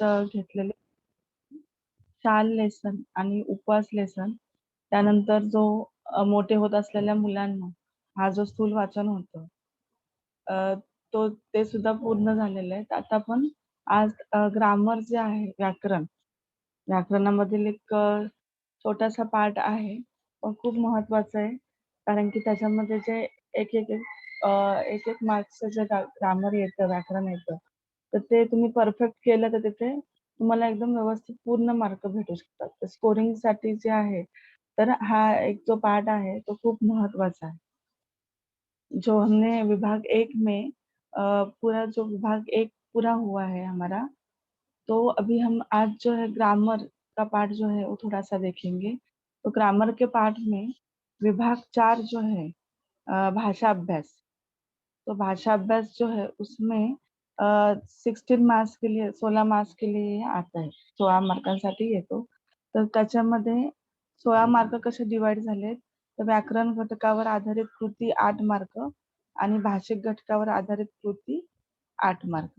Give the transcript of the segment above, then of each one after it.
घेतलेले शाल लेसन आणि उपवास लेसन, त्यानंतर जो मोठे होत असलेल्या मुलांना हा जो स्थूल वाचन होतं, अ, तो ते सुद्धा पूर्ण झालेलं आहे. आता आपण आज ग्रामर जे आहे व्याकरणामधील एक छोटासा पार्ट आहे, पण खूप महत्वाचा आहे. कारण की त्याच्यामध्ये जे एक एक एक एक एक मार्क्सचं जे ग्रामर येतं, व्याकरण येतं, तर ते तुम्ही परफेक्ट केलं तर तिथे तुम्हाला एकदम व्यवस्थित पूर्ण मार्क भेटू शकतात. तर स्कोरिंगसाठी जे आहे, तर हा एक जो पार्ट आहे तो खूप महत्वाचा है। जो हमने विभाग एक में पूरा जो विभाग एक पूरा हुआ है हमारा, तो अभी हम आज जो है ग्रामर का पार्ट जो है वो थोड़ा-सा देखेंगे। तो ग्रामर के पार्ट में विभाग 4 जो है भाषा अभ्यास, तो भाषा अभ्यास जो है उसमें 16 मार्क्स के लिए 16 मार्क्स के लिए आता है. 16 मार्कांसाठी येतो. तर त्याच्यामध्ये 16 मार्क कसे डिव्हाईड झालेत, तर व्याकरण घटकावर आधारित कृती 8 मार्क आणि भाषिक घटकावर आधारित कृती 8 मार्क.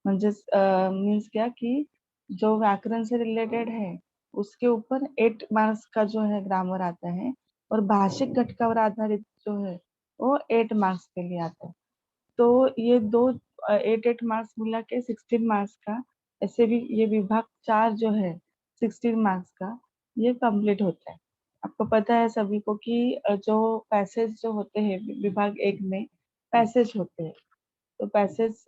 म्हणजेच मीन्स क्या कि जो व्याकरण से रिलेटेड है, उसके ऊपर 8 मार्क्स का जो है ग्रामर आता है और भाषिक घटकावर आधारित जो है, वो 8 मार्क्स के लिए आता है। तो ये दो 8-8 मार्क्स मिला के 16 मार्क्स का, ऐसे भी ये विभाग 4 जो है 16 मार्क्स का, ये कंप्लीट होता है। आपको पता है सभी को कि जो पैसेज जो होते हैं विभाग 1 में पैसेज होते हैं। तो पैसेज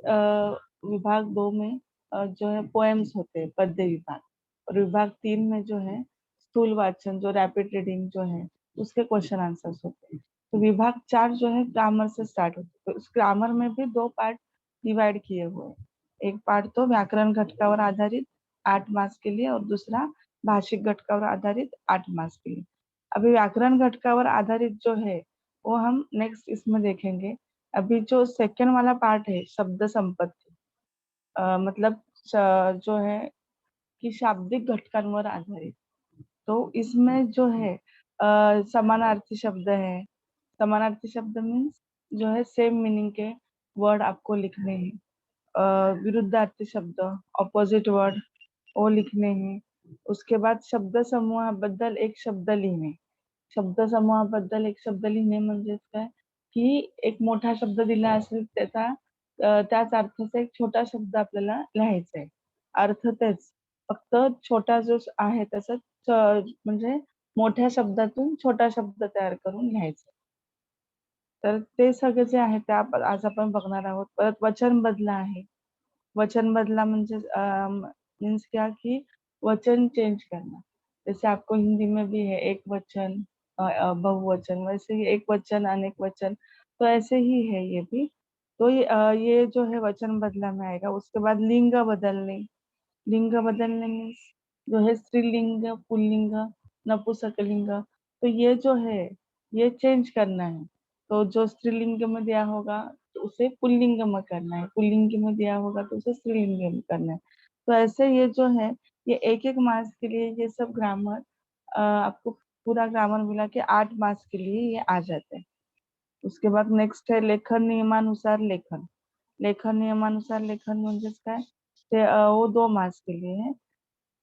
विभाग 2 में जो है पोएम्स होते हैं, पद्य विभाग, और विभाग 3 में जो है स्थूल वाचन जो रैपिड रीडिंग जो है, उसके क्वेश्चन आंसर्स होते हैं। तो विभाग 4 जो है ग्रामर से स्टार्ट होता है। तो उस ग्रामर में भी 2 पार्ट डिवाइड किए हुए हैं। एक पार्ट तो व्याकरण घटकावर आधारित 8 मार्क्स के लिए और दूसरा भाषिक घटकावर आधारित 8 मार्क्स के लिए। अभी व्याकरण घटकावर आधारित जो है, वो हम नेक्स्ट इसमें देखेंगे। अभी जो सेकंड वाला पार्ट है शब्द संपत्ति, मतलब जो है कि शाब्दिक घटकांवर आधारित, तो इसमें जो है समानार्थी शब्द है। समानार्थी शब्द मीन्स जो है सेम मीनिंग के वर्ड आपको लिखने हैं। विरुद्धार्थी शब्द, ऑपोजिट वर्ड, वो लिखने हैं। उसके बाद शब्द समूहाबद्दल एक शब्द लिहिणे. शब्द समूहाबद्दल एक शब्द लिहिणे म्हणजेच काय, की एक मोठा शब्द दिला असेल त्याचा त्याच अर्थाचा एक छोटा शब्द आपल्याला लिहायचा आहे. अर्थ तेच, फक्त छोटा जो आहे तसंच म्हणजे मोठ्या शब्दातून छोटा शब्द तयार करून लिहायचा. तर ते सगळे जे आहे ते आज आपण बघणार आहोत. परत वचन बदला आहे. वचन बदला म्हणजे मीन्स क्या कि वचन चेंज करना। जैसे आपको हिंदी में भी है एक वचन, बहुवचन, वैसे ही एक वचन अनेक वचन, तो ऐसे ही है ये भी। तो ये जो है वचन बदला में आएगा। उसके बाद लिंग बदलने। लिंग बदलने मीन्स जो है स्त्रीलिंग, पुल्लिंग, नपुंसकलिंग, तो ये जो है ये चेंज करना है। तो जो स्त्रीलिंग में दिया होगा तो उसे पुल्लिंग में करना है, पुल्लिंग में दिया होगा तो उसे स्त्रीलिंग में करना है। तो ऐसे ये जो है ये एक-एक मार्क्स के लिए ये सब ग्रामर आपको पूरा ग्रामर मिला के 8 मार्क्स के लिए ये आ जाते हैं। उसके बाद नेक्स्ट है लेखन नियमानुसार लेखन. लेखन नियमानुसार लेखन म्हणजेच काय? ते वो 2 मार्क्स के लिए है।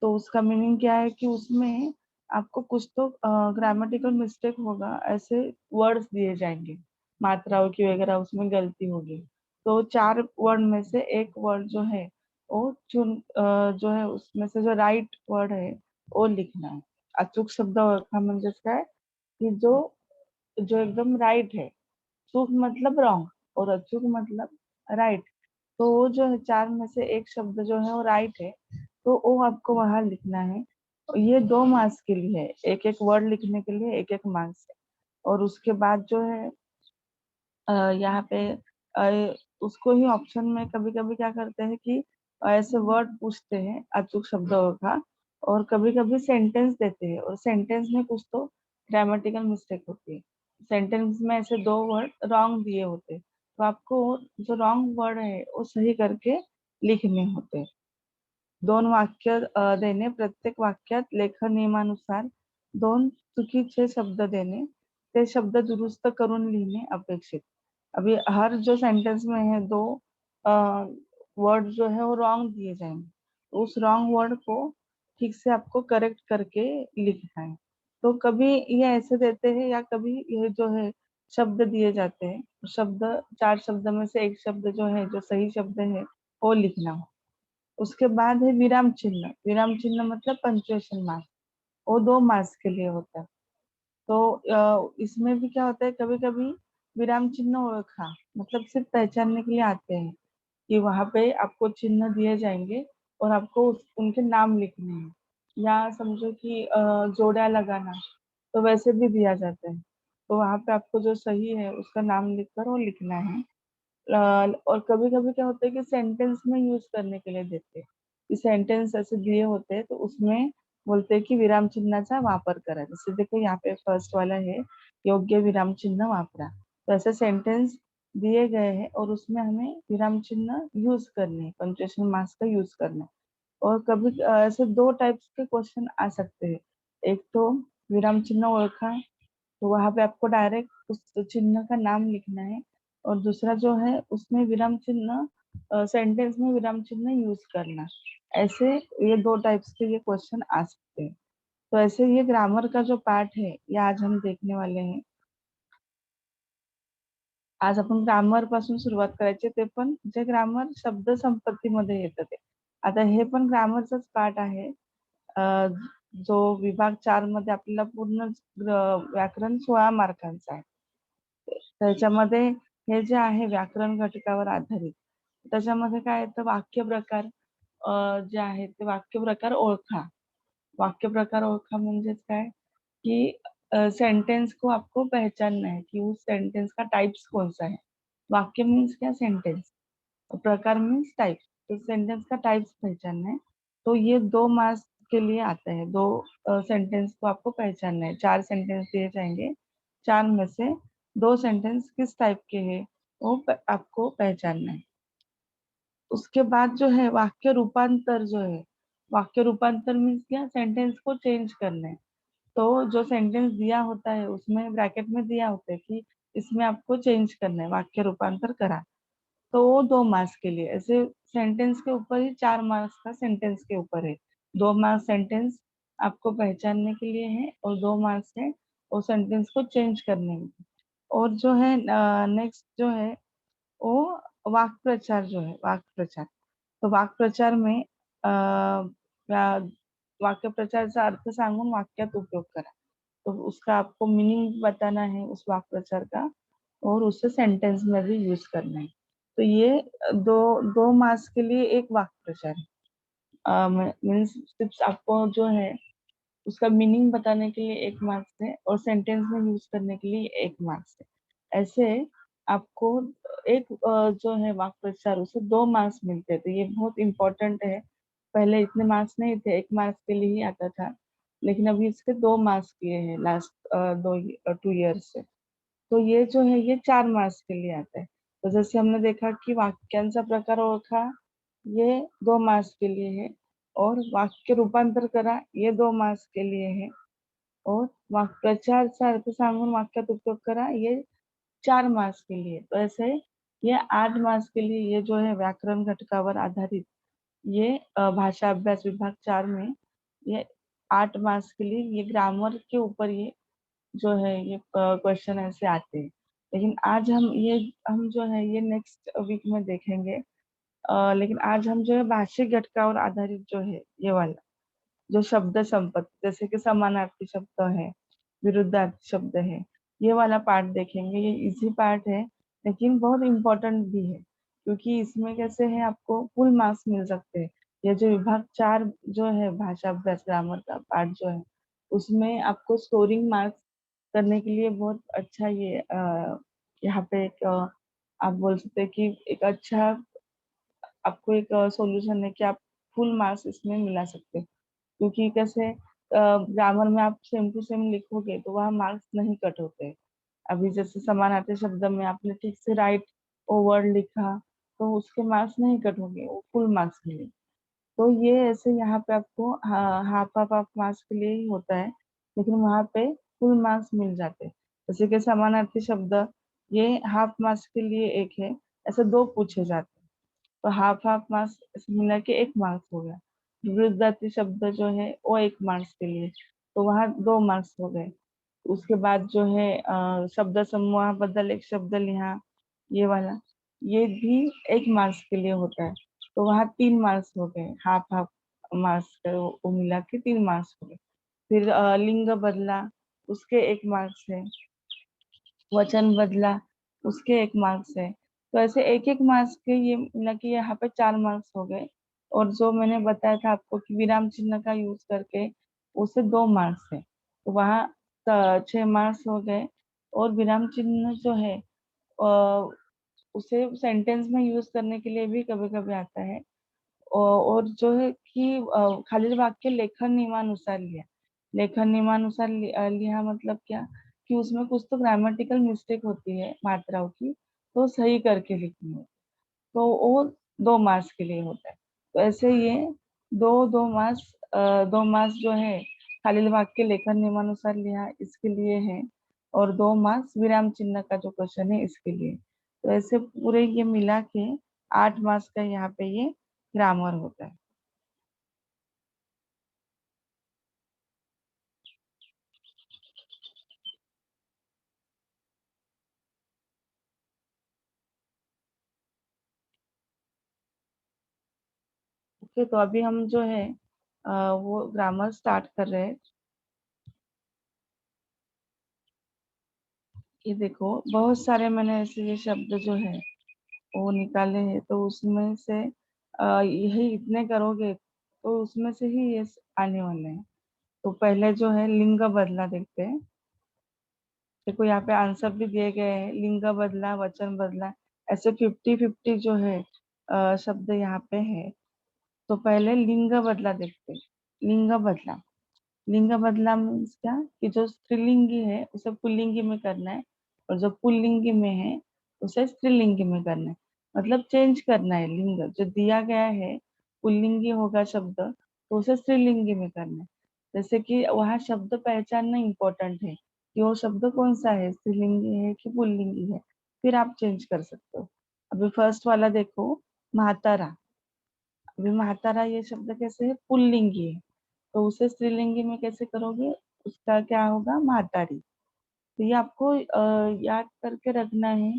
तो उसका मीनिंग क्या है कि उसमें आपको कुछ तो ग्रामेटिकल मिस्टेक होगा, ऐसे वर्ड्स दिए जाएँगे, मात्राओं की वगैरह उसमें गलती होगी। तो 4 वर्ड में से 1 वर्ड जो है वो जो है उसमें से जो राइट वर्ड है वो लिखना है. अचूक शब्द ओळखा म्हणजेच काय? की जो जो एकदम राइट है, चूक मतलब रॉन्ग और अचूक मतलब राइट। तो वो जो है 4 में से 1 शब्द जो है वो राइट है, तो वो आपको वहाँ लिखना है। ये 2 मार्क्स के लिए है, एक-एक वर्ड लिखने के लिए एक-एक मार्क्स है। और उसके बाद जो है यहाँ पे उसको ही ऑप्शन में कभी-कभी क्या करते हैं कि ऐसे वर्ड पूछते हैं अचूक शब्दों का, और कभी-कभी सेंटेंस देते हैं और सेंटेंस में कुछ तो ग्रामेटिकल मिस्टेक होती है। सेंटेंस में ऐसे 2 वर्ड रॉन्ग दिए होते हैं, तो आपको जो रॉन्ग वर्ड है वो सही करके लिखने होते हैं. 2 वाक्य देणे, प्रत्येक वाक्यात लेखन नियमानुसार 2 चुकीचे शब्द देणे, ते शब्द दुरुस्त करून लिहिणे अपेक्षित. अभी हर जो सेंटेंस में है 2 अ, वर्ड जो है वो रॉन्ग दिए जाएंगे, उस रॉन्ग वर्ड को ठीक से आपको करेक्ट करके लिखना है। तो कभी ये ऐसे देते हैं या कभी ये जो है शब्द दिए जाते हैं, शब्द 4 शब्द में से एक शब्द जो है जो सही शब्द है वो लिखना हो। उसके बाद है विराम चिन्ह। विराम चिन्ह मतलब पंक्चुएशन मार्क, वो 2 मार्क्स के लिए होता है। तो इसमें भी क्या होता है, कभी कभी विराम चिन्ह ओळखा मतलब सिर्फ पहचानने के लिए आते हैं कि वहां पे आपको चिन्ह दिए जाएंगे और आपको उनके नाम लिखने हैं, या समझो कि जोड़ा लगाना, तो वैसे भी दिया जाता है। तो वहां पे आपको जो सही है उसका नाम लिखकर वो लिखना है। और कभी कभी क्या होता है कि सेंटेंस में यूज करने के लिए देते हैं कि सेंटेंस ऐसे दिए होते हैं तो उसमें बोलते हैं कि विराम चिन्हाचा वापर करा। जैसे देखो यहाँ पे फर्स्ट वाला है, योग्य विराम चिन्ह वापरा। तो ऐसे सेंटेंस दिए गए हैं और उसमें हमें विराम चिन्ह यूज करने हैं, पंक्चुएशन मार्क्स का यूज करना है। और कभी ऐसे 2 टाइप्स के क्वेश्चन आ सकते हैं। एक तो विराम चिन्ह ओळखा, तो वहां पे आपको डायरेक्ट उस चिन्ह का नाम लिखना है। और दूसरा जो है उसमें विराम चिन्ह, सेंटेंस में विराम चिन्ह यूज करना। ऐसे ये 2 टाइप्स के ये क्वेश्चन आ सकते हैं। तो ऐसे ये ग्रामर का जो पार्ट है ये आज हम देखने वाले हैं। आज आपण ग्रामर पासून सुरुवात करायची, ते पण जे ग्रामर शब्द संपत्तीमध्ये येतं ते. आता हे पण ग्रामरचाच पार्ट आहे. अ, जो विभाग 4 मध्ये आपल्याला पूर्ण व्याकरण 16 मार्कांचा आहे. त्याच्यामध्ये हे जे आहे व्याकरण घटकावर आधारित, त्याच्यामध्ये काय येतं वाक्य प्रकार, जे आहेत ते वाक्य प्रकार ओळखा। वाक्य प्रकार ओळखा म्हणजेच काय कि सेंटेंस को आपको पहचानना है कि उस सेंटेंस का टाइप्स कौन सा है। वाक्य मीन्स क्या, सेंटेंस। प्रकार मीन्स टाइप। तो सेंटेंस का टाइप्स पहचानना है। तो ये 2 मार्क्स के लिए आता है। 2 सेंटेंस को आपको पहचानना है। 4 सेंटेंस दिए जाएंगे, 4 में से 2 सेंटेंस किस टाइप के हैं वो आपको पहचानना है। उसके बाद जो है वाक्य रूपांतर जो है, वाक्य रूपांतर मीन्स क्या, सेंटेंस को चेंज करना है। तो जो सेंटेंस दिया होता है उसमें ब्रैकेट में दिया होता है कि इसमें आपको चेंज करना है, वाक्य रूपांतर करा। तो वो 2 मार्क्स के लिए, ऐसे सेंटेंस के ऊपर ही 4 मार्क्स का सेंटेंस के ऊपर है। 2 मार्क्स सेंटेंस आपको पहचानने के लिए है और 2 मार्क्स है वो सेंटेंस को चेंज करने में। और जो है नेक्स्ट जो है वो वाक् प्रचार जो है, वाक् प्रचार। तो वाक् प्रचार में वाक्य प्रचारचा अर्थ सांगून वाक्यात उपयोग करा। तो उसका आपको मीनिंग बताना है उस वाक् प्रचार का और उसे सेंटेंस में भी यूज करना है। तो ये दो 2 मार्क्स के लिए एक वाक्य प्रचार है। मीन्स सिर्फ आपको जो है उसका मीनिंग बताने के लिए 1 मार्क्स है और सेंटेंस में यूज करने के लिए 1 मार्क्स है। ऐसे आपको एक जो है वाक्य प्रचार उसे 2 मार्क्स मिलते हैं। तो ये बहुत इम्पोर्टेंट है। पहले इतने मार्क्स नहीं थे, 1 मार्क्स के लिए ही आता था। लेकिन अभी इसके 2 मार्क्स किए हैं लास्ट 2 ईयर्स से। तो ये जो है ये 4 मार्क्स के लिए आता है। तो जैसे हमने देखा कि वाक्यांचा प्रकार ओळखा, ये 2 मार्क्स के लिए है। और वाक्य रूपांतर करा, ये 2 मार्क्स के लिए है। और प्रचारचा अर्थ सांगून वाक्यात उपयोग करा, ये 4 मार्क्स के लिए। तो ऐसे ये 8 मार्क्स के लिए ये जो है व्याकरण घटकावर आधारित ये भाषा अभ्यास विभाग 4 में ये 8 मार्क्स के लिए ये ग्रामर के ऊपर ये जो है ये क्वेश्चन ऐसे आते हैं। लेकिन आज हम जो है ये नेक्स्ट वीक में देखेंगे। लेकिन आज हम जो है भाषिक घटकावर आधारित जो है ये वाला जो शब्द संपत्ति, जैसे कि समानार्थी शब्द है, विरुद्धार्थी शब्द है, ये वाला पार्ट देखेंगे। ये इजी पार्ट है लेकिन बहुत इम्पोर्टेंट भी है, क्योंकि इसमें कैसे है आपको फुल मार्क्स मिल सकते हैं। ये जो विभाग 4 जो है भाषा अभ्यास ग्रामर का पार्ट जो है उसमें आपको स्कोरिंग मार्क्स करने के लिए बहुत अच्छा ये यहाँ पे एक आप बोल सकते हैं कि एक अच्छा आपको एक सॉल्यूशन है कि आप फुल मार्क्स इसमें मिला सकते हैं। क्योंकि कैसे ग्रामर में आप सेम टू सेम लिखोगे तो वहाँ मार्क्स नहीं कट होते। अभी जैसे समानार्थी शब्द में आपने ठीक से राइट ओ वर्ड लिखा तो उसके मार्क्स नहीं कट होंगे, वो फुल मार्क्स मिलेंगे। तो ये ऐसे यहाँ पे आपको हाफ हाफ हाफ मार्क्स के लिए ही होता है, लेकिन वहाँ पे फुल मार्क्स मिल जाते हैं। जैसे कि समानार्थी शब्द ये हाफ मार्क्स के लिए एक है, ऐसे 2 पूछे जाते हैं। तो हाफ हाफ मार्क्स ऐसे मिला के 1 मार्क्स हो गया। वृद्धाति शब्द जो है वो 1 मार्क्स के लिए, तो वहाँ 2 मार्क्स हो गए। उसके बाद जो है शब्द समूह बदल एक शब्द लिहा, ये वाला, ये भी 1 मार्क्स के लिए होता है, तो वहाँ 3 मार्क्स हो गए, हाफ हाफ मार्क्स वो मिला के 3 मार्क्स हो गए। फिर लिंग बदला, उसके 1 मार्क्स है। वचन बदला, उसके 1 मार्क्स है। तो ऐसे एक एक मार्क्स के ये मिला के यहाँ पे 4 मार्क्स हो गए। और जो मैंने बताया था आपको कि विराम चिन्ह का यूज करके उससे 2 मार्क्स है, तो वहाँ 6 मार्क्स हो गए। और विराम चिन्ह जो है अ, उसे सेंटेंस में यूज करने के लिए भी कभी कभी आता है। और जो है कि खाली वाक्य लेखन नियमानुसार लिया। लेखन नियमानुसार लिया मतलब क्या, कि उसमें कुछ तो ग्रामेटिकल मिस्टेक होती है मात्राओं की, तो सही करके लिखनी है, तो वो 2 मार्क्स के लिए होता है। तो ऐसे ये दो 2 मार्क्स, 2 मार्क्स जो है खाली वाक्य लेखन नियमानुसार लिया इसके लिए है, और 2 मार्क्स विराम चिन्ह का जो क्वेश्चन है इसके लिए। तो ऐसे पूरे ये मिला के 8 मार्क्स का यहाँ पे ये ग्रामर होता है। ओके, तो अभी हम जो है वो ग्रामर स्टार्ट कर रहे हैं। ये देखो, बहुत सारे मैंने ऐसे ये शब्द जो है वो निकाले हैं, तो उसमें से यही इतने करोगे तो उसमें से ही ये आने वाले हैं। तो पहले जो है लिंग बदला देखते हैं। देखो यहाँ पे आंसर भी दिए गए हैं, लिंग बदला, वचन बदला, ऐसे 50-50 जो है शब्द यहाँ पे है। तो पहले लिंग बदला देखते हैं। लिंग बदला, लिंग बदला मीन्स क्या, कि जो स्त्रीलिंगी है उसे पुल्लिंगी में करना है, और जो पुल्लिंगी में है उसे स्त्रीलिंगी में करना है। मतलब चेंज करना है लिंग जो दिया गया है, पुल्लिंगी होगा शब्द तो उसे स्त्रीलिंगी में करना है। जैसे कि वहाँ शब्द पहचानना इम्पोर्टेंट है कि वो शब्द कौन सा है, स्त्रीलिंगी है कि पुल्लिंगी है, फिर आप चेंज कर सकते हो। अभी फर्स्ट वाला देखो, महातारा। अभी महातारा ये शब्द कैसे है, पुल्लिंगी है, तो उसे स्त्रीलिंगी में कैसे करोगे, उसका क्या होगा, महातारी। तो ये आपको याद करके रखना है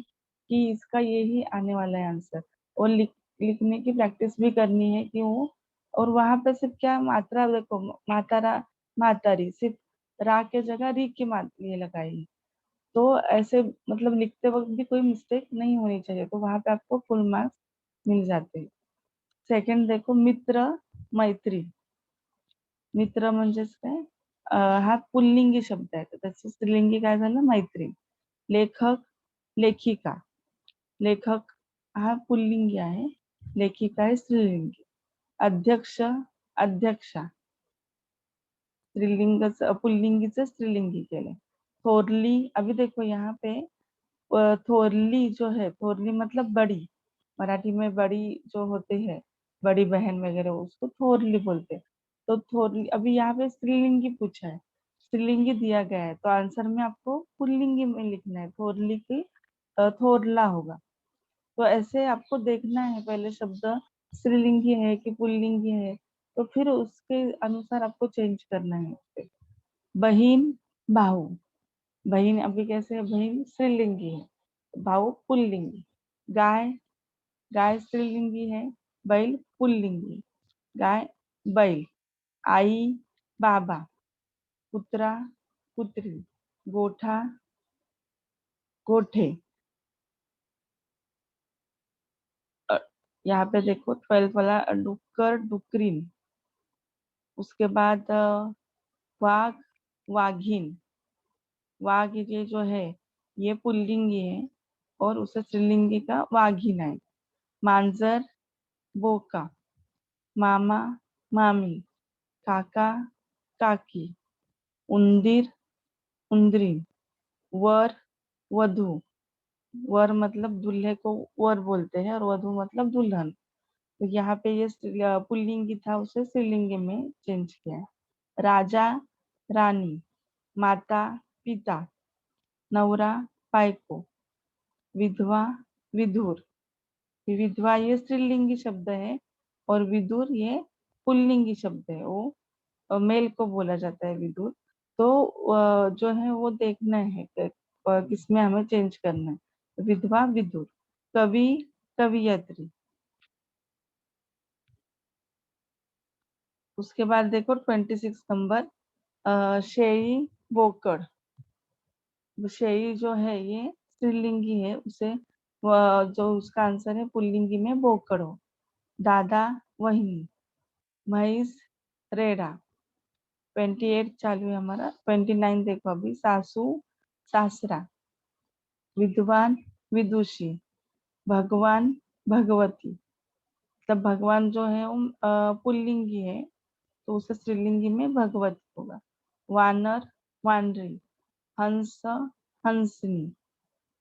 कि इसका यही आने वाला है आंसर। और लिखने की प्रैक्टिस भी करनी है कि वो, और वहां पे सिर्फ क्या मात्रा देखो, मातारा, मातारी, सिर्फ रा के जगह री की मात्रा ये लगाई। तो ऐसे मतलब लिखते वक्त भी कोई मिस्टेक नहीं होनी चाहिए, तो वहां पे आपको फुल मार्क्स मिल जाते हैं। सेकंड देखो, मित्र, मैत्री। मित्र म्हणजेच काय, हा पुल्लिंगी शब्द आहे, तर त्याचं स्त्रीलिंगी काय झालं, मैत्रीण. लेखक, लेखिका. लेखक हा पुल्लिंगी आहे, लेखिका आहे स्त्रीलिंगी. अध्यक्ष, अध्यक्षा, स्त्रीलिंगच पुल्लिंगीचं स्त्रीलिंगी केलं. थोरली, अभी देखो यहाँ पे थोरली जो है, थोरली मतलब बड़ी, मराठी में बड़ी जो होती है, बड़ी बहन वगैरह, उसको थोरली बोलते हैं। तो थोरली, अभी यहाँ पे स्त्रीलिंगी पूछा है, स्त्रीलिंगी दिया गया है, तो आंसर में आपको पुल्लिंगी में लिखना है, थोरली की थोरला होगा। तो ऐसे आपको देखना है पहले शब्द स्त्रीलिंगी है कि पुल्लिंगी है, तो फिर उसके अनुसार आपको चेंज करना है। बहीन, भाऊ। बहन अभी कैसे है, बहन स्त्रीलिंगी है, भाऊ पुल्लिंगी। गाय, गाय स्त्रीलिंगी है, बैल पुल्लिंगी। गाय, बैल। आई, बाबा। कुत्रा, कुत्री। गोठा, गोठे। अ, यहाँ पे देखो 12 वाला, डुक्कर, डुकरीन। उसके बाद वाघ, वाघिन। वाघ ये जो है ये पुल्लिंगी है, और उसे स्त्रीलिंगी का वाघिन है। मांजर, बोका। मामा, मामी। काका, काकी। उंदीर, उंदरी। वर, वधू। वर मतलब दूल्हे को वर बोलते हैं, और वधू मतलब दुल्हन। तो यहाँ पे ये पुल्लिंगी था, उसे स्त्रीलिंगी में चेंज किया है। राजा, रानी। माता, पिता। नवरा, बायको। विधवा, विधुर। विधवा ये स्त्रीलिंगी शब्द है, और विदुर ये पुल्लिंगी शब्द है वो, मेल को बोला जाता है विदुर। तो जो है वो देखना है किसमें हमें चेंज करना है। विधवा विदुर, कवि कवियत्री। उसके बाद देखो 26 नंबर, शेई बोकड़। शेई जो है ये स्त्रीलिंगी है, उसे जो उसका आंसर है पुल्लिंगी में बोकड़ हो। दादा वहिनी, भैंस रेड़ा। 28 चालू है हमारा। 29 देखो अभी, सासू सासरा, विद्वान विदुषी, भगवान भगवती। मतलब भगवान जो है वो पुल्लिंगी है, तो उसे स्त्रीलिंगी में भगवती होगा। वानर वानरी, हंस हंसनी,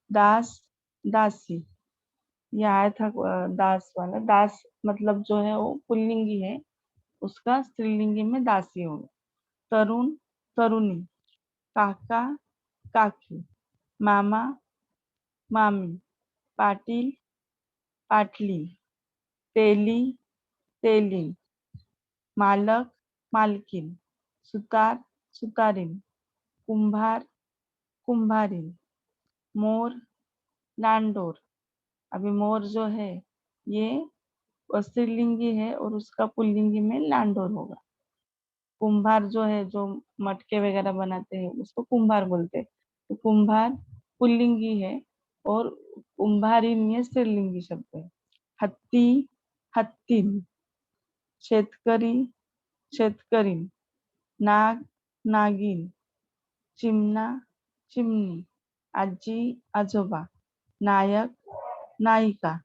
दास दासी। ये आया था दास वाला। दास मतलब जो है वो पुल्लिंगी है, उसका स्त्रीलिंगी में दासी होगा। तरुण तरुणी, काका काकी, मामा मामी, पाटिल पाटली, तेली तेलीन, मालक मालकीन, सुतार सुतारीन, कुंभार कुंभारीन, मोर लांडोर। अभी मोर जो है ये स्त्रीलिंगी है और उसका पुल्लिंगी में लांडोर होगा। कुंभार जो है, जो मटके वगैरह बनाते हैं उसको कुंभार बोलते हैं। तो कुंभार पुल्लिंगी है और कुंभारीन ये स्त्रीलिंगी शब्द है। हत्ती हत्तीन, शेतकरी शेतकरीन, नाग नागिन, चिमणा चिमणी, आजी आजोबा, नायक नायिका।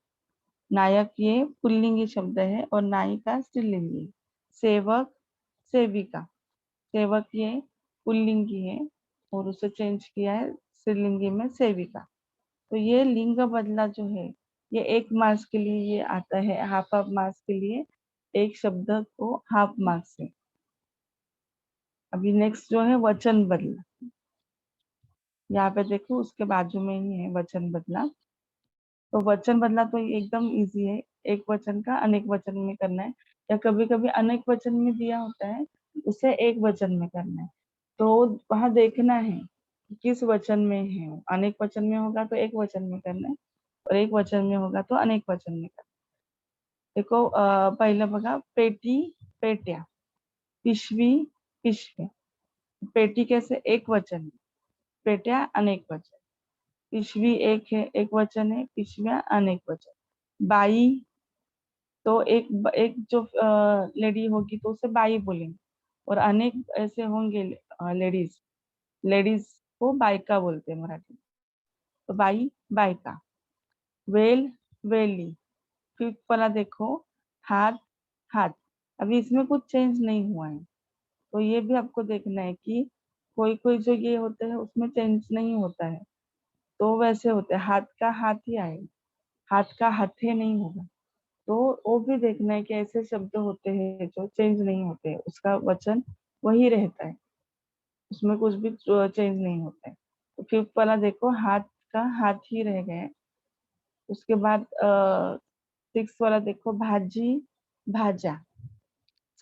नायक ये पुल्लिंगी शब्द है और नायिका स्त्रीलिंगी। सेवक सेविका, सेवक ये पुल्लिंगी है और उसे चेंज किया है स्त्रीलिंगी में सेविका। तो ये लिंग बदला जो है, ये 1 मार्क्स के लिए ये आता है, हाफ हाफ मार्क्स के लिए एक शब्द को हाफ मार्क्स है। अभी नेक्स्ट जो है वचन बदला। यहाँ पे देखो उसके बाजू में ही है वचन बदला। तो वचन बदला तो एकदम इजी है, एक वचन का अनेक वचन में करना है, या कभी कभी अनेक वचन में दिया होता है, उसे एक वचन में करना है। तो वहां देखना है कि किस वचन में है वो। अनेक वचन में होगा तो एक वचन में करना है, और एक वचन में होगा तो अनेक वचन में करना है। देखो पहिलं बघा, पेटी पेट्या, पिशवी पिशव्या। पेटी कैसे एक वचन है, पेट्या अनेक वचन, पिशवी एक है एक वचन है, पिशव्या अनेक वचन। बाई तो एक जो लेडी होगी तो उसे बाई बोलेंगे, और अनेक ऐसे होंगे लेडीज, लेडीज को बायका बोलते हैं मराठी में। तो बाई बायका। वेल वेली। फिर वाला देखो, हाथ हाथ। अभी इसमें कुछ चेंज नहीं हुआ है, तो ये भी आपको देखना है कि कोई कोई जो ये होते हैं उसमें चेंज नहीं होता है, तो वैसे होते हैं। हाथ का हाथ ही आएगा, हाथ का हथे नहीं होगा। तो वो भी देखना है कि ऐसे शब्द होते हैं जो चेंज नहीं होते हैं, उसका वचन वही रहता है, उसमें कुछ भी चेंज नहीं होता है। तो फिफ्थ वाला देखो, हाथ का हाथ ही रह गया है। उसके बाद 6 वाला देखो, भाजी भाजा,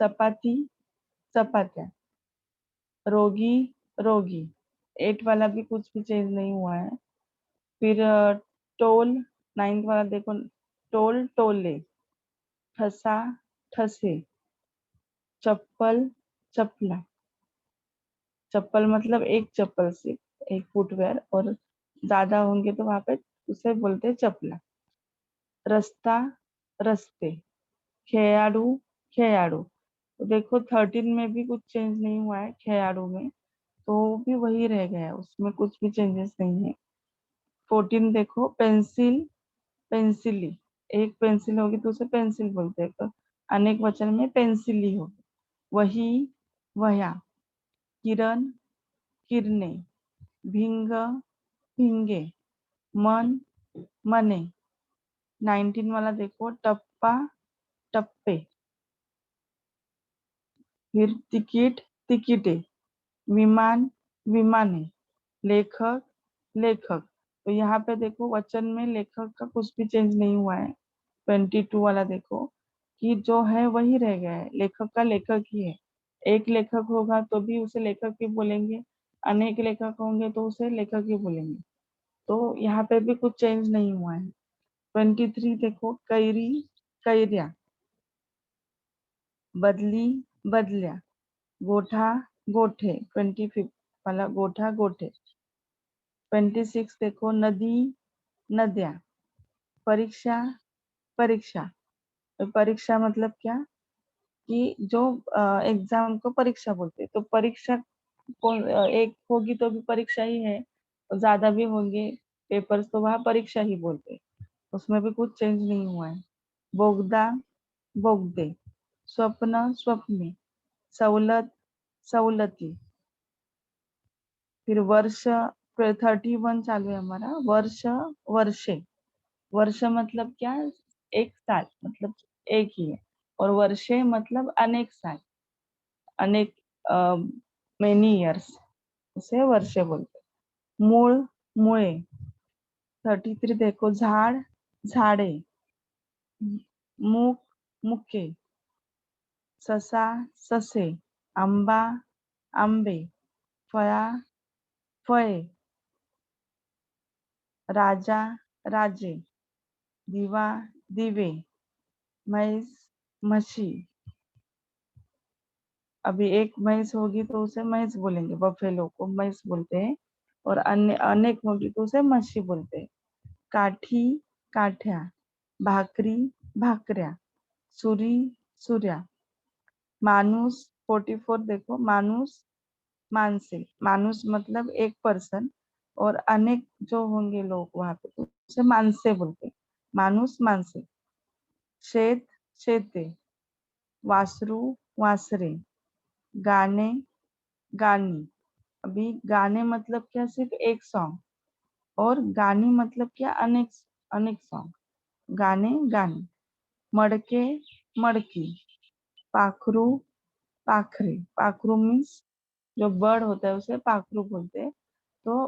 चपाती चपात्या, रोगी रोगी। 8 वाला भी कुछ भी चेंज नहीं हुआ है। फिर टोल, 9 वाला देखो, टोल टोले, ठसा ठसे, चप्पल चपला। चप्पल मतलब एक चप्पल, सिर्फ एक फुटवेयर, और ज्यादा होंगे तो वहां पे उसे बोलते हैं चपला। रस्ता रस्ते, खेयाड़ू खेयाड़ू। तो देखो 13 में भी कुछ चेंज नहीं हुआ है, खेयाड़ू में तो वो भी वही रह गया है, उसमें कुछ भी चेंजेस नहीं है। 14 देखो, पेंसिल पेंसिली। एक पेंसिल होगी तो उसे पेंसिल बोलते हैं, तो अनेक वचन में पेंसिली होगी। वही वया, किरण किरणे, भिंग भिंगे, मन मने। 19 वाला देखो, टप्पा टप्पे। फिर तिकीट तिकीटे, विमान विमाने, लेखक लेखक। तो यहाँ पे देखो वचन में लेखक का कुछ भी चेंज नहीं हुआ है। 22 वाला देखो, कि जो है वही रह गया है, लेखक का लेखक ही है। एक लेखक होगा तो भी उसे लेखक ही बोलेंगे, अनेक लेखक होंगे तो उसे लेखक ही बोलेंगे। तो यहाँ पे भी कुछ चेंज नहीं हुआ है। 23 देखो, कैरी कैरिया, बदली बदल्या, गोठा गोठे, 25 वाला गोठा गोठे। 26 देखो, नदी नद्या, परीक्षा परीक्षा। तो परीक्षा मतलब क्या, कि जो एग्जाम को परीक्षा बोलते हैं, तो परीक्षा एक होगी तो भी परीक्षा ही है, और ज्यादा भी होंगे पेपर्स तो वहाँ परीक्षा ही बोलते हैं। उसमें भी कुछ चेंज नहीं हुआ है। बोगदा बोगदे, स्वप्न स्वप्ने, सवलत सवलती। फिर वर्ष 31 चालू है हमारा, वर्ष वर्षे। वर्ष मतलब क्या, एक साल, मतलब एक ही है। और वर्षे मतलब अनेक साल, अनेक, मेनी इयर्स, उसे वर्षे बोलते हैं। मूळ मुळे। 33 देखो, झाड झाडे, मुख मुके, ससा ससे, आंबा आंबे, फळा फळे, राजा राजे, दिवा दिवे, म्हैस म्हशी। अभी एक भैंस होगी तो उसे भैंस बोलेंगे, बफेलो को भैंस बोलते हैं। और अन्य अनेक होगी तो उसे मच्छी बोलते हैं। काठी काठ्या, भाकरी भाकऱ्या, सुरी सुऱ्या, माणूस 44 देखो, माणूस मानसे। माणूस मतलब एक पर्सन, और अनेक जो होंगे लोग वहां पे तो उसे मानसे बोलते हैं। माणूस मानसे। शेत शेते, वासरू वासरे, गाने गानी। अभी गाने मतलब क्या, सिर्फ एक सॉन्ग, और गानी मतलब क्या, अनेक अनेक सॉन्ग। गाने गाने। मडके मडकी, पाखरू पाखरे। पाखरू मीन्स जो बर्ड होता है उसे पाखरू बोलते हैं। तो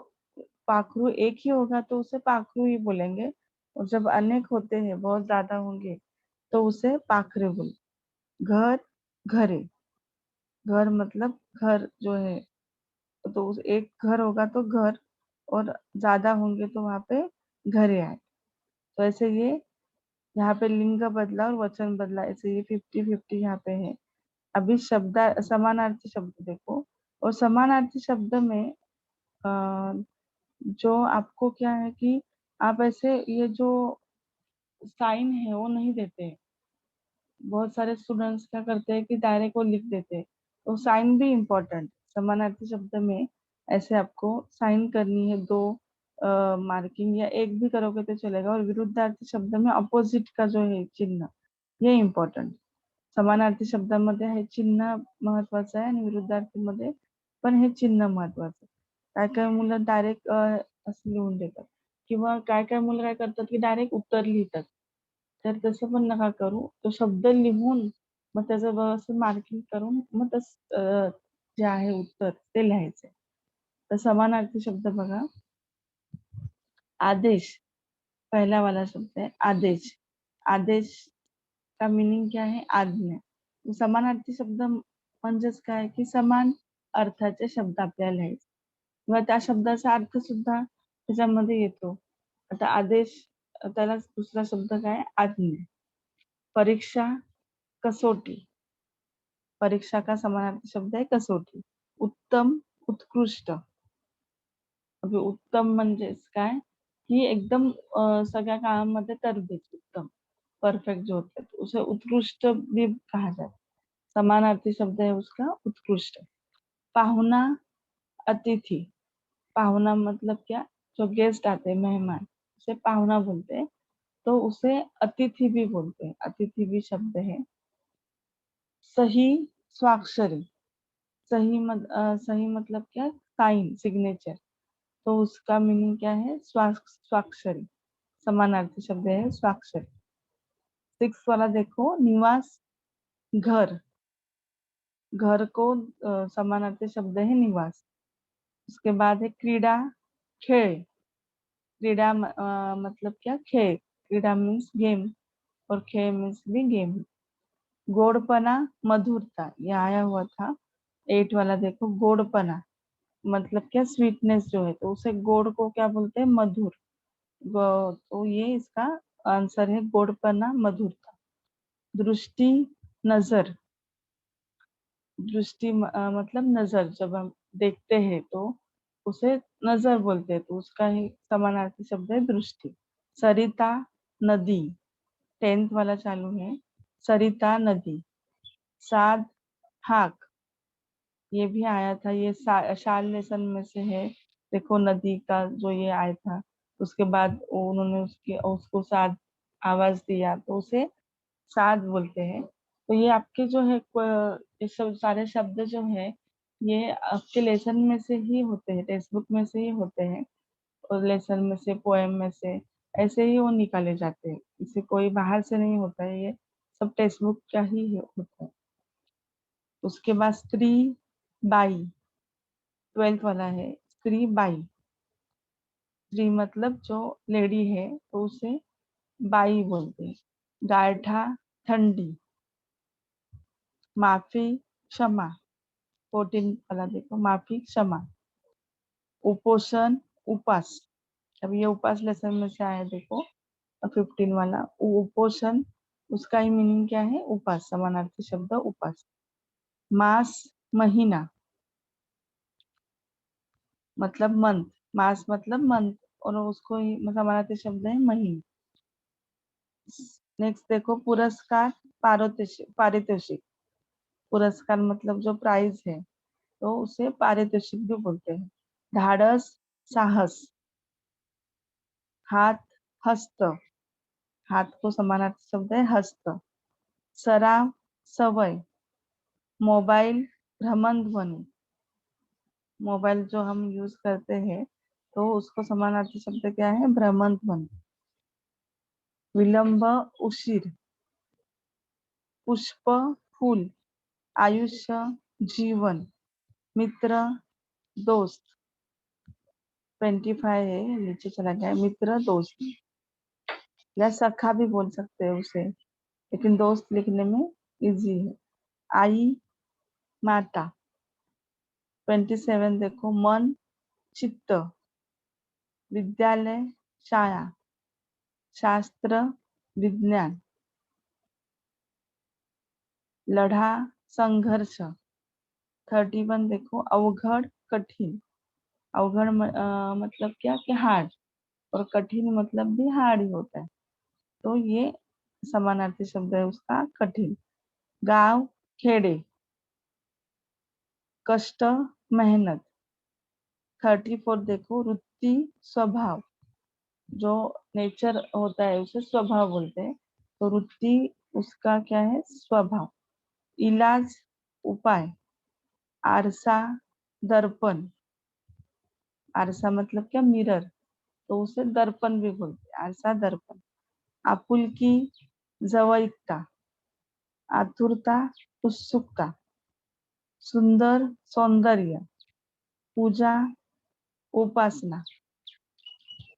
पाखरू एक ही होगा तो उसे पाखरू ही बोलेंगे, और जब अनेक होते हैं, बहुत ज्यादा होंगे, तो उसे पाखरे बोलते। घर घरे। घर मतलब घर जो है, तो एक घर होगा तो घर, और ज्यादा होंगे तो वहां पे घरे आए। तो ऐसे ये यहाँ पे लिंग बदला और वचन बदला, ऐसे ये 50-50 यहाँ पे है। अभी शब्द समानार्थी शब्द देखो। और समानार्थी शब्द में अ, जो आपको क्या है कि आप ऐसे ये जो साइन है वो नहीं देते। बहुत सारे स्टूडेंट्स क्या करते हैं कि डायरेक्ट वो लिख देते हैं, तो साइन भी इम्पोर्टेंट। समानार्थी शब्द में ऐसे आपको साइन करनी है, दो मार्किंग, या एक भी करोगे तो चलेगा। और विरुद्धार्थी शब्द में अपोजिट का जो है चिन्ह, ये इम्पॉर्टंट। समानार्थी शब्दामध्ये हे चिन्ह महत्वाचं आहे, आणि विरुद्धार्थी पण हे चिन्ह महत्वाचं आहे. काय काय मुलं डायरेक्ट असं लिहून देतात, किंवा काय काय मुलं काय करतात की डायरेक्ट उत्तर लिहितात. तर तसं पण नका करू. तो शब्द लिहून मग त्याचं व्यवस्थित मार्किंग करून मग जे आहे उत्तर ते लिहायचंय. तर समानार्थी शब्द बघा. आदेश, पहला वाला शब्द है आदेश। आदेश का मीनिंग क्या है, आज्ञा. समानार्थी शब्द म्हणजेच काय, की समान अर्थाचे शब्द आपल्याला लिहायचे, किंवा त्या शब्दाचा अर्थ सुद्धा त्याच्यामध्ये येतो. आता आदेश, त्याला दुसरा शब्द काय, आज्ञा. परीक्षा कसोटी, परीक्षा का समानार्थी शब्द है कसोटी. उत्तम उत्कृष्ट. अभी उत्तम म्हणजेच काय, की एकदम सगळ्या कामामध्ये तरबेज, उत्तम परफेक्ट जो होता है उसे उत्कृष्ट भी कहा जाता है। समानार्थी शब्द है उसका उत्कृष्ट। पाहुना अतिथि। पाहुना मतलब क्या, जो गेस्ट आते हैं, मेहमान, उसे पाहुना बोलते हैं। तो उसे अतिथि भी बोलते हैं, अतिथि भी शब्द है। सही स्वाक्षरी। सही मतलब क्या, साइन सिग्नेचर। तो उसका मीनिंग क्या है, स्वाक्षरी। समानार्थी शब्द है स्वाक्षरी। 6 वाला देखो, निवास घर। घर को समानार्थी शब्द है निवास। उसके बाद है क्रीडा खेळ। क्रीडा मतलब क्या, खेळ। क्रीडा मीन्स गेम, और खेळ मीन्स भी गेम। गोड़पना, मधुरता, ये आया हुआ था 8 वाला। देखो गोड़पना मतलब क्या, स्वीटनेस जो है, तो उसे गोड़ को क्या बोलते हैं, मधुर। तो ये इसका आंसर है, गोड़पना, मधुरता। दृष्टि, नजर। दृष्टि मतलब नजर, जब हम देखते हैं तो उसे नजर बोलते हैं, तो उसका ही समानार्थी शब्द है दृष्टि। सरिता, नदी, 10th वाला चालू है। सरिता नदी। साध, हाक, ये भी आया था, ये शाल लेसन में से है। देखो नदी का जो ये आया था, उसके बाद उन्होंने उसके उसको साध आवाज दिया, तो उसे साध बोलते हैं। तो ये आपके जो है ये सब सारे शब्द जो है, ये आपके लेसन में से ही होते हैं, टेक्स्ट बुक में से ही होते हैं, और लेसन में से, पोएम में से, ऐसे ही वो निकाले जाते हैं। इसे कोई बाहर से नहीं होता है, ये सब टेक्स्ट बुक का ही होता है। उसके बाद स्त्री, बाई, 12th वाला है। स्त्री, बाई। स्त्री मतलब जो लेडी है, तो उसे बाई बोलते हैं। गायठा, ठंडी। माफी, क्षमा, 14 वाला देखो, माफी, क्षमा। उपोषण, उपास, अब ये उपास लेसन में से आया देखो, 15 वाला। उपोषण, उसका ही मीनिंग क्या है, उपास, समानार्थी शब्द उपास। मास, महीना, मतलब मंथ। मास मतलब मंथ, और उसको ही समानार्थी शब्द है महीना। नेक्स्ट देखो, पुरस्कार, पारितोषिक। पारितोषिक, पुरस्कार मतलब जो प्राइज है, तो उसे पारितोषिक भी बोलते हैं। ढाढ़स, साहस। हाथ, हस्त, हाथ को समानार्थी शब्द है हस्त। सराव, सवय। मोबाइल, भ्रमण ध्वनि, मोबाइल जो हम यूज करते हैं, तो उसको समानार्थी शब्द क्या है, भ्रमण ध्वनि। विलंब, उशीर। पुष्प, फूल। आयुष्य, जीवन। मित्र, दोस्त, 25 है, नीचे चला गया है। मित्र, दोस्त, या सखा भी बोल सकते हैं उसे, लेकिन दोस्त लिखने में इजी है। आई, माता, 27 देखो, मन, चित्त। विद्यालय, शाळा। शास्त्र, विज्ञान। लढा, संघर्ष, 31 देखो, अवघड, कठिन। अवघड मतलब क्या, कि हार्ड, और कठिन मतलब भी हार्ड ही होता है, तो ये समानार्थी शब्द है उसका, कठिन। गांव, खेड़े। कष्ट, मेहनत। 34 देखो, वृत्ति, स्वभाव, जो नेचर होता है उसे स्वभाव बोलते हैं, तो वृत्ति उसका क्या है, स्वभाव। इलाज, उपाय। आरसा, दर्पण। आरसा मतलब क्या, मिरर, तो उसे दर्पण भी बोलते हैं, आरसा, दर्पण। आपुलकी, जवळीकता। आतुरता, उत्सुकता। सुंदर, सौंदर्य। पूजा, उपासना।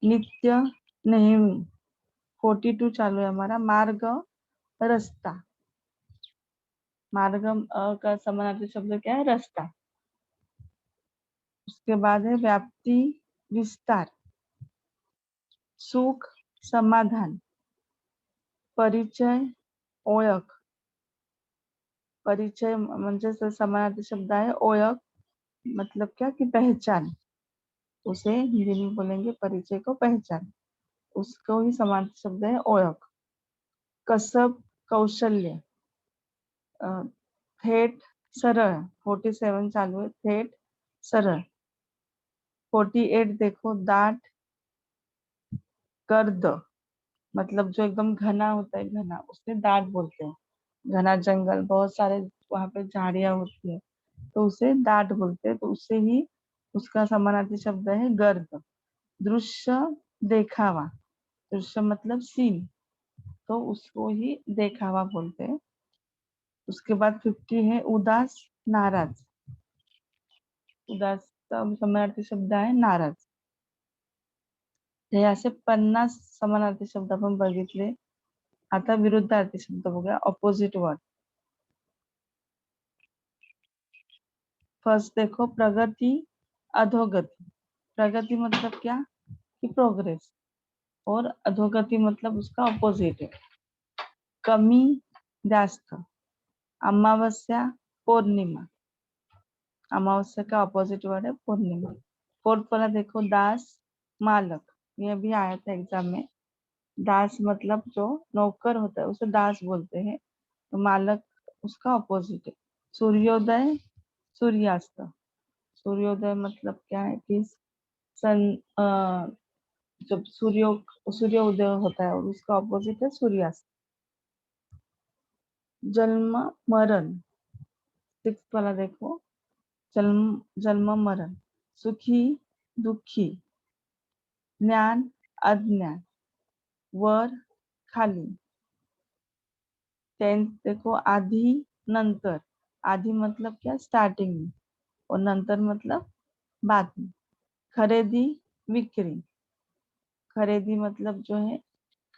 नित्य, नेहमी। 42 चालू है हमारा। मार्ग, रास्ता। मार्ग का समानार्थी शब्द क्या है, रास्ता। उसके बाद है व्याप्ति, विस्तार। सुख, समाधान। परिचय, ओळख। परिचय म्हणजे समानार्थी शब्द आहे ओळख, मतलब क्या, कि पहचान। उसे हिंदी में बोलेंगे परिचय को, पहचान, उसको ही समानार्थी शब्द है ओळख। कसब, कौशल्य। अ, थेट, सरळ, 47 चालू है, थेट, सरळ। 48 देखो, दाट, गर्द, मतलब जो एकदम घना होता है, घना, उसे दाट बोलते हैं। घना जंगल, बहुत सारे वहां पे झाड़ियां होती है, तो उसे दाट बोलते हैं, तो उससे ही उसका समानार्थी शब्द है गर्द। दृश्य, देखावा। दृश्य मतलब सीन, तो उसको ही देखावा बोलते हैं। उसके बाद 50 है उदास, नाराज। उदास का समानार्थी शब्द आहे नाराज। हे असे 50 समानार्थी शब्द आपण बघितले. आता विरुद्धार्थी शब्द बघूया, ऑपोजिट वर्ड. फर्स्ट देखो प्रगति अधोगति। प्रगति मतलब क्या कि प्रोग्रेस, और अधोगति मतलब उसका अपोजिट है, कमी जास्त। अमावस्या पौर्णिमा, अमावस्या का अपोजिट वर्ड है पूर्णिमा। फोर्थ वाला देखो दास मालक, ये भी आया था एग्जाम में। दास मतलब जो नौकर होता है उसे दास बोलते हैं, तो मालक उसका अपोजिट है। सूर्योदय सूर्यास्त। सूर्योदय मतलब क्या है कि सन जब सूर्य उदय होता है, और उसका अपोजिट है सूर्यास्त। जन्म मरण, सिक्स वाला देखो, जन्म जन्म मरण। सुखी दुखी, ज्ञान अज्ञान, वर खाली। टेंथ देखो आधी नंतर। आधी मतलब क्या स्टार्टिंग में, और नंतर मतलब बाद में। खरीदी विक्री, खरीदी मतलब जो है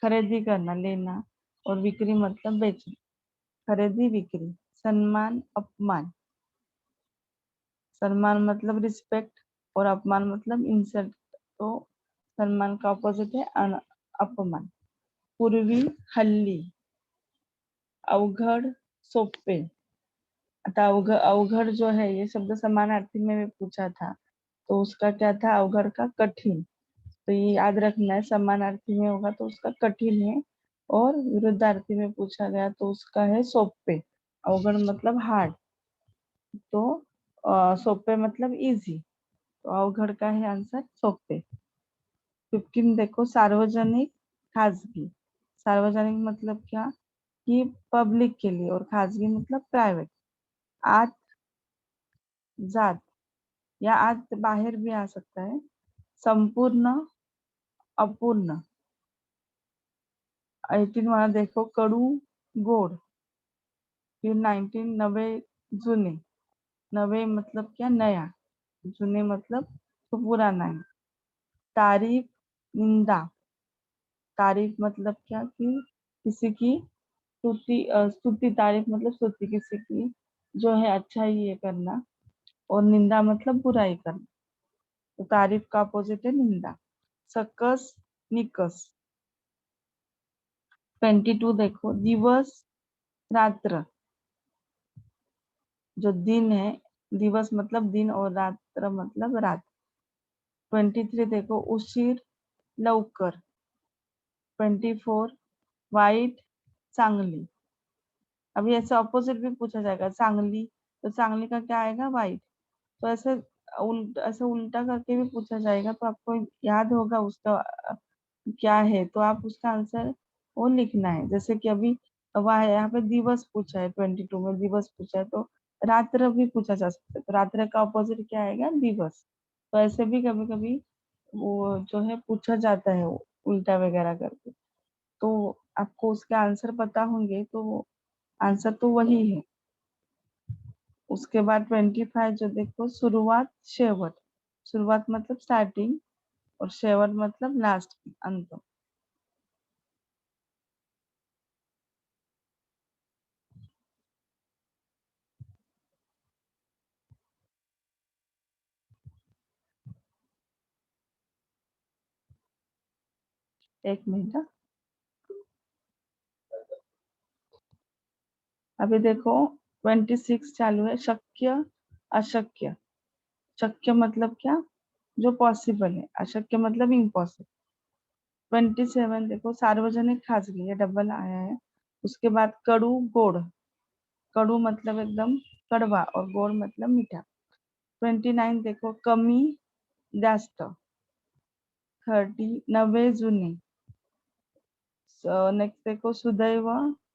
खरीदी करना लेना, और विक्री मतलब बेचना। खरीदी बिक्री। सम्मान अपमान, सम्मान मतलब रिस्पेक्ट, और अपमान मतलब इंसल्ट, तो सम्मान का ऑपोजिट है अपमान। पूर्वी हल्ली, अवघड सोपे। आता अवघड जो है ये शब्द समानार्थी में भी पूछा था, तो उसका क्या था, अवघड का कठिन। तो ये याद रखना है, समानार्थी में होगा तो उसका कठिन है, और विरुद्धार्थी में पूछा गया तो उसका है सोपे। अवघड मतलब हार्ड, तो सोपे मतलब इजी, तो अवघड का है आंसर सोपे। 15 देखो सार्वजनिक खाजगी। सार्वजनिक मतलब क्या कि पब्लिक के लिए, और खाजगी मतलब प्राइवेट। आत जात, या आत बाहर भी आ सकता है। संपूर्ण अपूर्ण। 18 वाला देखो कडू गोड। फिर 19 नवे जुने। नवे मतलब क्या नया, जुने मतलब तो पुराना है। तारीफ निंदा। तारीफ मतलब क्या कि किसी की स्तुति, तारीफ मतलब स्तुति किसी की जो है अच्छा ही ये करना, और निंदा मतलब बुराई करना, तो तारीफ का अपोजिट है निंदा। सकस निकस। 22 देखो दिवस रात्र, जो दिन है, दिवस मतलब दिन और रात्र मतलब रात। 23 देखो उशीर लवकर। 24 वाईट चांगली। अभी ऐसे ऑपोजिट भी पूछा जाएगा, चांगली, तो चांगली का क्या आएगा, वाईट। तो ऐसे उल्टा करके भी पूछा जाएगा, तो आपको याद होगा उसका क्या है, तो आप उसका आंसर वो लिखना है। जैसे कि अभी वह यहाँ पे दिवस पूछा है, 22 में दिवस पूछा है, तो रात्र भी पूछा जा सकता है, तो रात्र का ऑपोजिट क्या आएगा, दिवस। तो ऐसे भी कभी कभी वो जो है पूछा जाता है उल्टा वगैरह करके, तो आपको उसके आंसर पता होंगे, तो आंसर तो वही है। उसके बाद 25 जो देखो शुरुआत शेवट। शुरुआत मतलब स्टार्टिंग, और शेवट मतलब लास्ट, अंत। एक मिनट हाँ। अभी देखो 26 चालू है, शक्य अशक्य। शक्य मतलब क्या, जो पॉसिबल है, अशक्य मतलब इम्पॉसिबल। 27 देखो सार्वजनिक खाजगी, ये डबल आया है। उसके बाद कड़ू गोड़। कड़ू मतलब एकदम कड़वा, और गोड़ मतलब मीठा। 29 देखो कमी जास्त। 30 नवे जुने। नेक्स्ट देखो सुदैव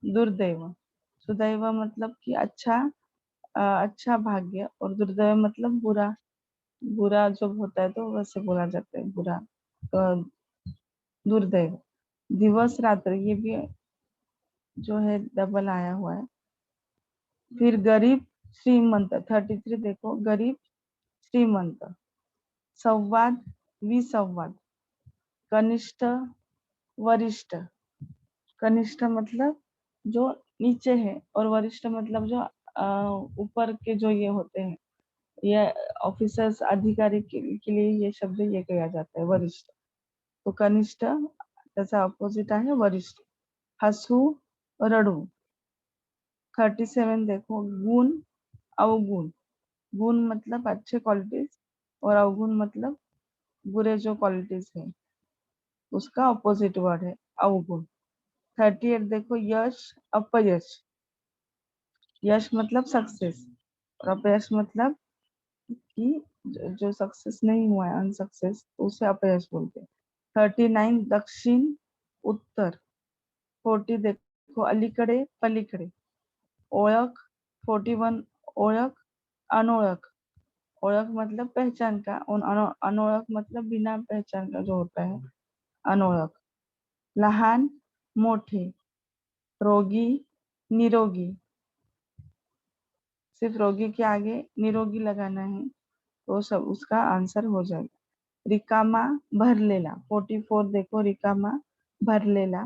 दुर्दैव। सुदैव मतलब कि अच्छा, अच्छा भाग्य, और दुर्दैव मतलब बुरा। बुरा जब होता है तो वैसे बोला जाता है बुरा, दुर्दैव। दिवस रात्र, ये भी जो है डबल आया हुआ है। फिर गरीब श्रीमंत, 33 देखो गरीब श्रीमंत। संवाद विसंवाद। कनिष्ठ वरिष्ठ। कनिष्ठ मतलब जो नीचे है, और वरिष्ठ मतलब जो ऊपर के जो ये होते हैं, ये ऑफिसर्स अधिकारी के लिए ये शब्द ये कहा जाता है वरिष्ठ. तो कनिष्ठ त्याचा अपोजिट आहे वरिष्ठ. हसू, रडू. 37 देखो, गुण, अवगुण. गुण मतलब अच्छे क्वालिटीज और अवगुण मतलब बुरे जो क्वालिटीज है उसका अपोजिट वर्ड है अवगुण. 38 देखो, यश, अपयश. यश मतलब सक्सेस और अपयश मतलब कि जो सक्सेस नहीं हुआ है, अनसक्सेस, तो उसे अपयश बोलते हैं. 39 दक्षिण, उत्तर. 40 देखो, अलीकडे, पलीकडे. ओळख. 41 ओळख, अनोळख. ओळख मतलब पहचान का और अनोळख मतलब बिना पहचान का जो होता है अनोळख. लहान, मोठे. रोगी, निरोगी. सिर्फ रोगी के आगे निरोगी लगाना है तो सब उसका आंसर हो जाएगा. रिकामा, भरलेला. 44 देखो, रिकामा, भरलेला.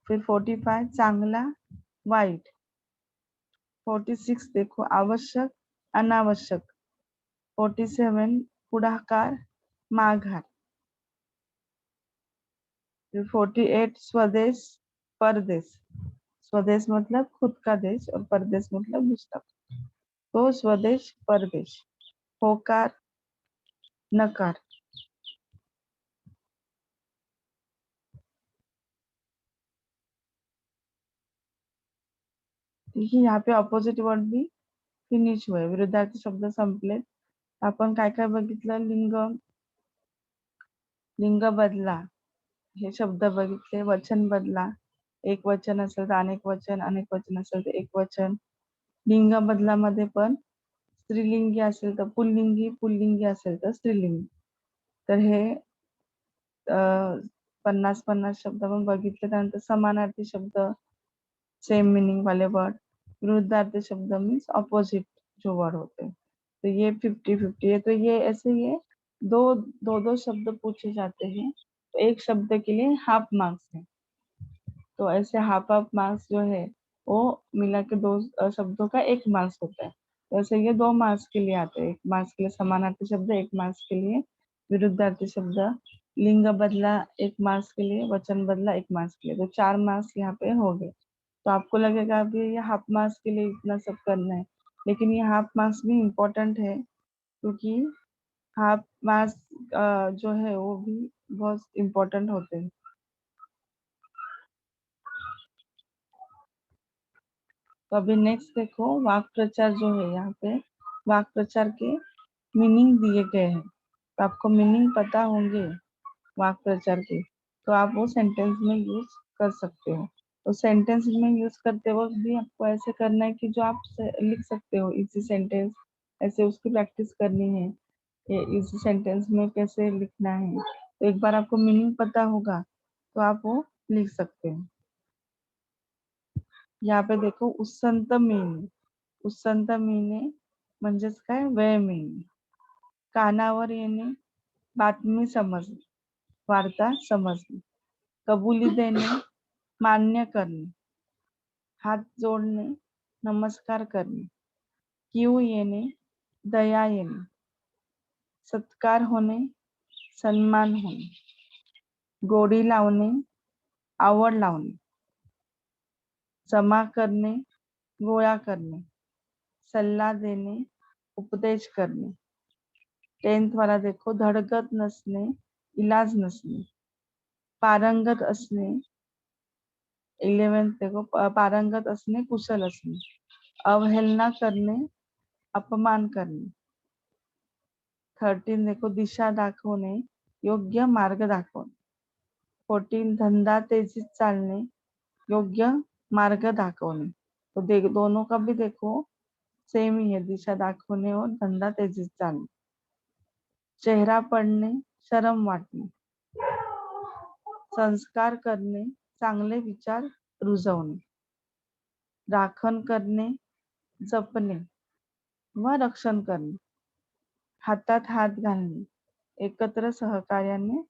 फिर 45 चांगला, वाईट. 46 देखो, आवश्यक, अनावश्यक. 47 पुढाकार, माघार. फिर 48 स्वदेश, परदेश. स्वदेश मतलब खुद का देश और परदेश मतलब दूसरा. तो स्वदेश, परदेश. होकार, नकार. ठीक आहे, यहाँ पे ऑपोजिट वर्ड भी फिनिश हुए, विरुद्धार्थी शब्द संपले. आपण काय काय बघितलं, लिंग, लिंग बदला हे शब्द बघितले. वचन बदला, एक वचन असेल तर अनेक वचन, अनेक वचन असेल तर एक वचन. लिंग बदलामध्ये पण स्त्रीलिंगी असेल तर पुल्लिंगी, पुल्लिंगी असेल तर स्त्रीलिंगी. तर हे 50-50 शब्द आपण बघितले. त्यानंतर समानार्थी शब्द, सेम मीनिंग वाले वर्ड. विरुद्धार्थी शब्द मीन्स ऑपोजिट जो वर्ड होते हैं. तो ये 50-50 है. तो ये ऐसे ये दो दो दो शब्द पूछे जाते हैं तो एक शब्द के लिए हाफ मार्क्स है. तो ऐसे हाफ हाफ मार्क्स जो है वो मिला के दो शब्दों का एक मार्क्स होता है. तो ऐसे ये 2 मार्क्स के लिए आते हैं. 1 मार्क्स के लिए समानार्थी शब्द, 1 मार्क्स के लिए विरुद्धार्थी शब्द. लिंग बदला 1 मार्क्स के लिए, वचन बदला 1 मार्क्स के लिए. तो 4 मार्क्स यहाँ पे हो गए. तो आपको लगेगा अभी ये हाफ मार्क्स के लिए इतना सब करना है, लेकिन ये हाफ मार्क्स भी इम्पोर्टेंट है क्योंकि हाफ मार्क्स जो है वो भी बहुत इम्पोर्टेंट होते हैं. तो अभी नेक्स्ट देखो, वाक् प्रचार जो है यहाँ पे वाक् प्रचार के मीनिंग दिए गए हैं. तो आपको मीनिंग पता होंगे वाक् प्रचार के तो आप वो सेंटेंस में यूज कर सकते हो. तो सेंटेंस में यूज करते वक्त भी आपको ऐसे करना है कि जो आप लिख सकते हो इसी सेंटेंस, ऐसे उसकी प्रैक्टिस करनी है. ये इसी सेंटेंस में कैसे लिखना है, तो एक बार आपको मीनिंग पता होगा तो आप वो लिख सकते हो. यहाँ पे देखो, उसंत मिळणे. उसंत मिळणे म्हणजेच काय, वेळ मिळणे. कानावर येणे, बातमी समजणे, वार्ता समजणे. कबुली देणे, मान्य करणे. हात जोडणे, नमस्कार करणे. कीव येणे, दया येणे. सत्कार होणे, सन्मान होणे. गोडी लावणे, आवड लावणे. जमा करणे, गोळा करणे. सल्ला देणे, उपदेश करणे. 10th वाला देखो, धडगत नसणे, इलाज नसणे. पारंगत असणे. 11th देखो, पारंगत असणे, कुशल असणे. अवहेलना करणे, अपमान करणे. 13 देखो, दिशा दाखवणे, योग्य मार्ग दाखवणे. 14 धंदा तेजीत चालणे, योग्य मार्ग दाखवणे. तो दोनों का भी देखो सेम ही है, दिशा दाखवणे और धंदा तेजीत चालणे. चेहरा पडणे, शरम वाटणे. संस्कार करणे, चांगले विचार रुजवणे. राखण करणे, जपणे व रक्षण करणे. हातात हात घालणे, एकत्र सहकार्याने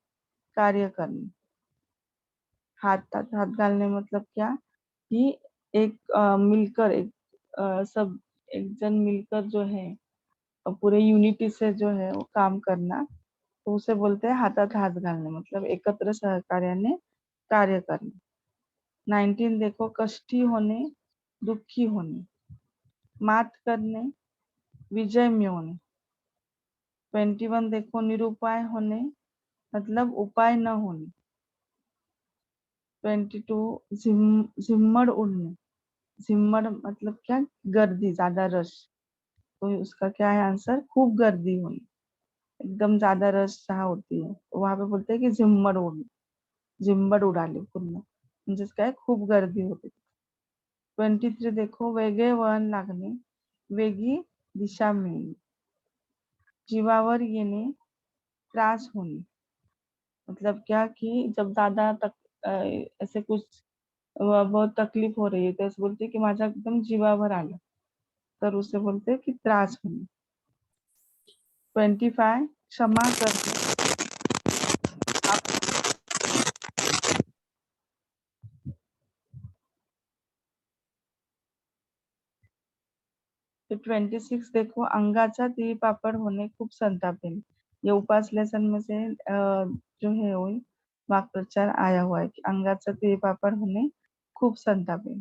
कार्य करणे. हातात हात घालने मतलब क्या, कि एक मिलकर एक सब एक जन मिलकर जो है पूरे यूनिटी से जो है वो काम करना, तो उसे बोलते हैं हातात हात घालणे, मतलब एकत्र सहकार्याने कार्य करणे. 19 देखो, कष्टी होणे, दुःखी होणे, मात करणे, विजय मिळवणे. 21 देखो, निरुपाय होणे, मतलब उपाय न होणे. 22 झिम्मड उड़ने. झिम्मड़ मतलब क्या, गर्दी, ज्यादा रश. तो उसका क्या है आंसर, खूब गर्दी होनी, एकदम ज्यादा रश जहाँ होती है तो वहां पे बोलते हैं कि झिम्मड़ उड़नी, झिम्मड उडाली पूर्ण, म्हणजेच काय, खूप गर्दी होती. 23 देखो, वेगळे वळण लागणे, वेगळी दिशा मिळणे, जीवावर येणे, त्रास होणे. मतलब क्या कि जब ज्यादा ऐसे कुछ बहुत तकलीफ हो रही है तो ऐसे बोलते कि माझ्या एकदम जीवावर आलं, तर उसे बोलते कि त्रास होणे. 25 क्षमा करणे. 26 देखो, अंगाचा तीळपापड होणे, खूप संताप है. ये उपास लेसन में से जो है वो वाक्प्रचार आया हुआ है कि अंगाचा तीळपापड होणे, खूप संताप है.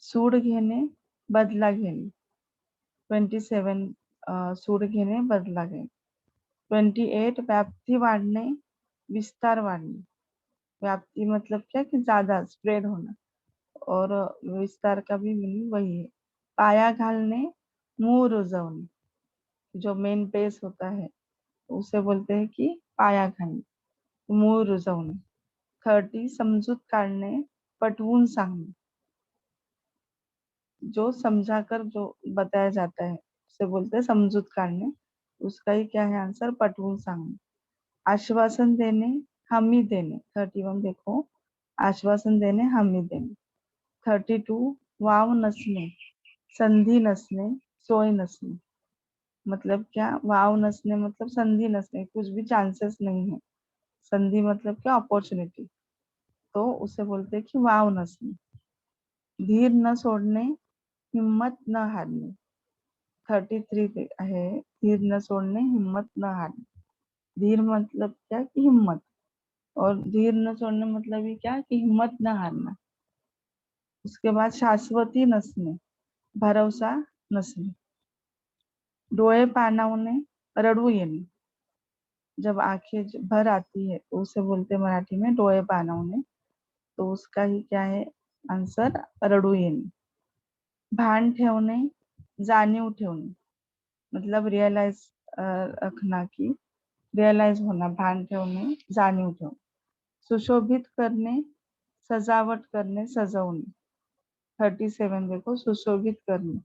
सूड घेणे, बदला घेणे. 27 सूड घेणे, बदला घेणे. 28 व्याप्ती वाढणे, विस्तार वाढणे. व्याप्ति मतलब क्या कि ज्यादा स्प्रेड होना, और विस्तार का भी मीनिंग वही है. पाया घालने, मुंह रुजवणे. जो मेन बेस होता है उसे बोलते हैं कि पाया घालणे, मुंह रुजवणे. 30 समजूत काढणे, पटवून सांगणे. जो समझा कर जो बताया जाता है उसे बोलते हैं समजूत काढणे. उसका ही क्या है आंसर, पटवून सांगणे. आश्वासन देणे, हमी देणे. 31 देखो, आश्वासन देणे, हमी देणे. 32 वाव नसणे, संधी नसणे, सोय नसणे. मतलब क्या, वाव नसणे मतलब संधि नसणे, कुछ भी चांसेस नहीं है. संधि मतलब क्या, अपॉर्चुनिटी, तो उसे बोलते हैं कि वाव नसणे. धीर न सोडणे, हिम्मत न हारणे. 33 आहे, धीर न सोडणे, हिम्मत न हारणे. धीर मतलब क्या कि हिम्मत, और धीर न सोडणे मतलब ही क्या कि हिम्मत न हारना. उसके बाद शाश्वती नसणे, भरवसा नसणे. डोळे पाणावणे, रडू येणे. जब आंखें भर आती है तो उसे बोलते मराठी में डोळे पाणावणे, तो उसका ही क्या है आंसर, रडू येणे. भान ठेवणे, जाणीव ठेवणे, मतलब रियलाइज रखना की, रियलाइज होना, भान ठेवणे, जाणीव ठेवणे. सुशोभित करणे, सजावट करणे, सजवणे. 37 देखो, सुशोभित करणे.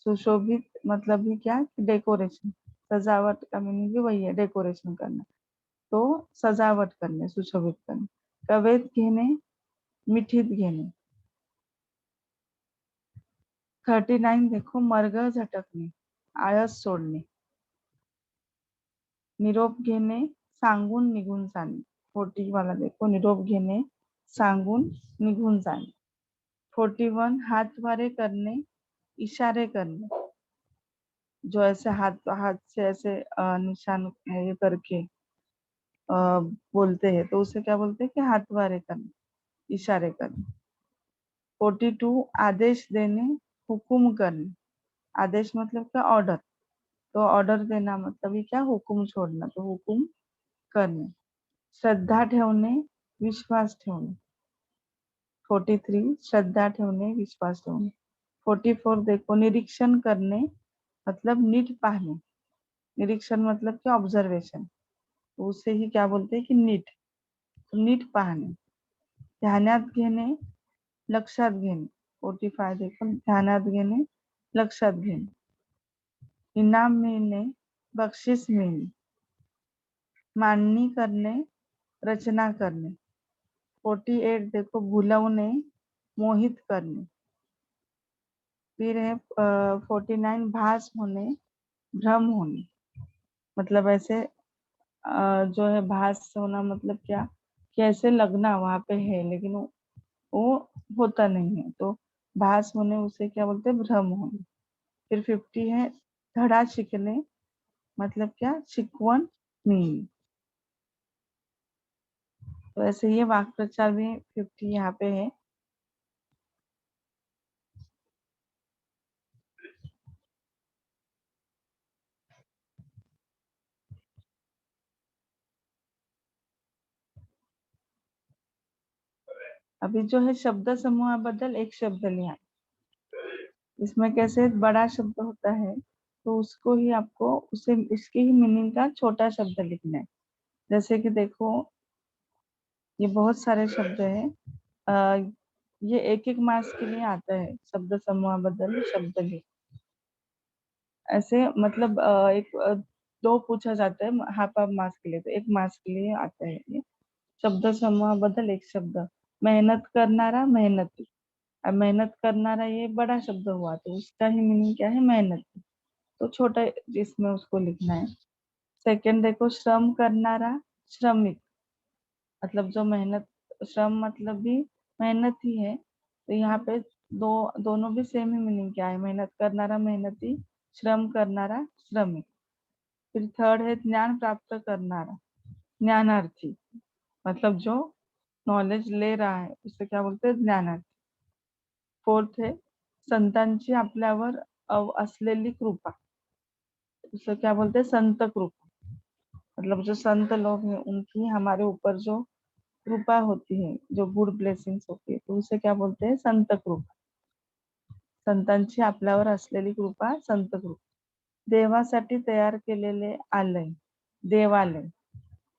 सुशोभित मतलब भी क्या, डेकोरेशन. सजावट का मीनिंग भी वही है, डेकोरेशन करना. तो सजावट करणे, सुशोभित करणे. कवेत घेणे, मिठीत घेणे. 39 देखो, मर्ग झटकणे, आळस सोडणे. निरोप घेणे, सांगून निघून जाणे. 40 वाला देखो, निरोप घेणे, सांगून निघून जाणे. 41 हातवारे करणे, इशारे करणे. जो ऐसे हाथ हाथ से ऐसे निशान ये करके बोलते हैं तो उसे क्या बोलते हैं कि हाथवारे करने, इशारे करने. 42 आदेश देने, हुकुम करने. आदेश मतलब क्या, ऑर्डर, तो ऑर्डर देना मतलब ही क्या, हुकुम छोड़ना, तो हुकुम करने. श्रद्धा ठेवणे, विश्वास ठेवणे. 43 श्रद्धा ठेवणे, विश्वास ठेवणे. 44 देखो, निरीक्षण करणे मतलब नीट पाहणे. निरीक्षण मतलब क्या, ऑब्जर्वेशन, तो उसे ही क्या बोलते हैं कि नीट, तो नीट पाहणे. ध्यानात घेणे, लक्षात घेणे. 45 देखो, ध्यानात घेणे, लक्षात घेणे. इनाम मिळणे, बक्षीस मिळणे. मांडणी करणे, रचना करणे. 48 देखो, भुलवणे, मोहित करणे. फिर है 49 भास होणे, भ्रम होणे. मतलब ऐसे जो है भास होना मतलब क्या, कि ऐसे लगना वहां पे है लेकिन वो होता नहीं है, तो भास होने उसे क्या बोलते हैं, भ्रम होने. फिर 50 है धडा शिकणे मतलब क्या, शिकवण मिळणे। तो ऐसे ये वाक्य प्रचार भी 50 यहाँ पे है। अभी जो है शब्द समूह बदल एक शब्द लिया। इसमें कैसे बड़ा शब्द होता है तो उसको ही आपको उसे इसकी ही मीनिंग का छोटा शब्द लिखना है। जैसे कि देखो ये बहुत सारे शब्द हैं। ये एक एक मास के लिए आता है, शब्द समूह बदल शब्द लिख। ऐसे मतलब दो पूछा जाता है हाफ हाफ मास के लिए, तो एक मास के लिए आता है ये। शब्द समूह बदल एक शब्द, मेहनत करनारा मेहनती। अब मेहनत करनारा ये बड़ा शब्द हुआ तो उसका ही मीनिंग क्या है, मेहनत। तो छोटा इसमें उसको लिखना है। सेकंड देखो, श्रम करनारा श्रमिक, मतलब जो मेहनत, श्रम मतलब भी मेहनत ही है, तो यहाँ पे दोनों भी सेम ही मीनिंग क्या है, मेहनत करनारा मेहनती, श्रम करनारा श्रमिक। फिर थर्ड है ज्ञान प्राप्त करनारा ज्ञानार्थी, मतलब जो नॉलेज ले रहा है उसे क्या बोलते हैं, ज्ञानार्थी। फोर्थ है संतांची आपल्यावर असलेली कृपा, उसे क्या बोलते हैं, संत कृपा। मतलब जो संत लोग हैं उनकी हमारे ऊपर जो कृपा होती है, जो गुड ब्लेसिंग्स होती है, तो उसे क्या बोलते हैं, संत कृपा। संतांची आपल्यावर असलेली कृपा संत कृपा। देवासाठी तयार केलेले आलय देवालय।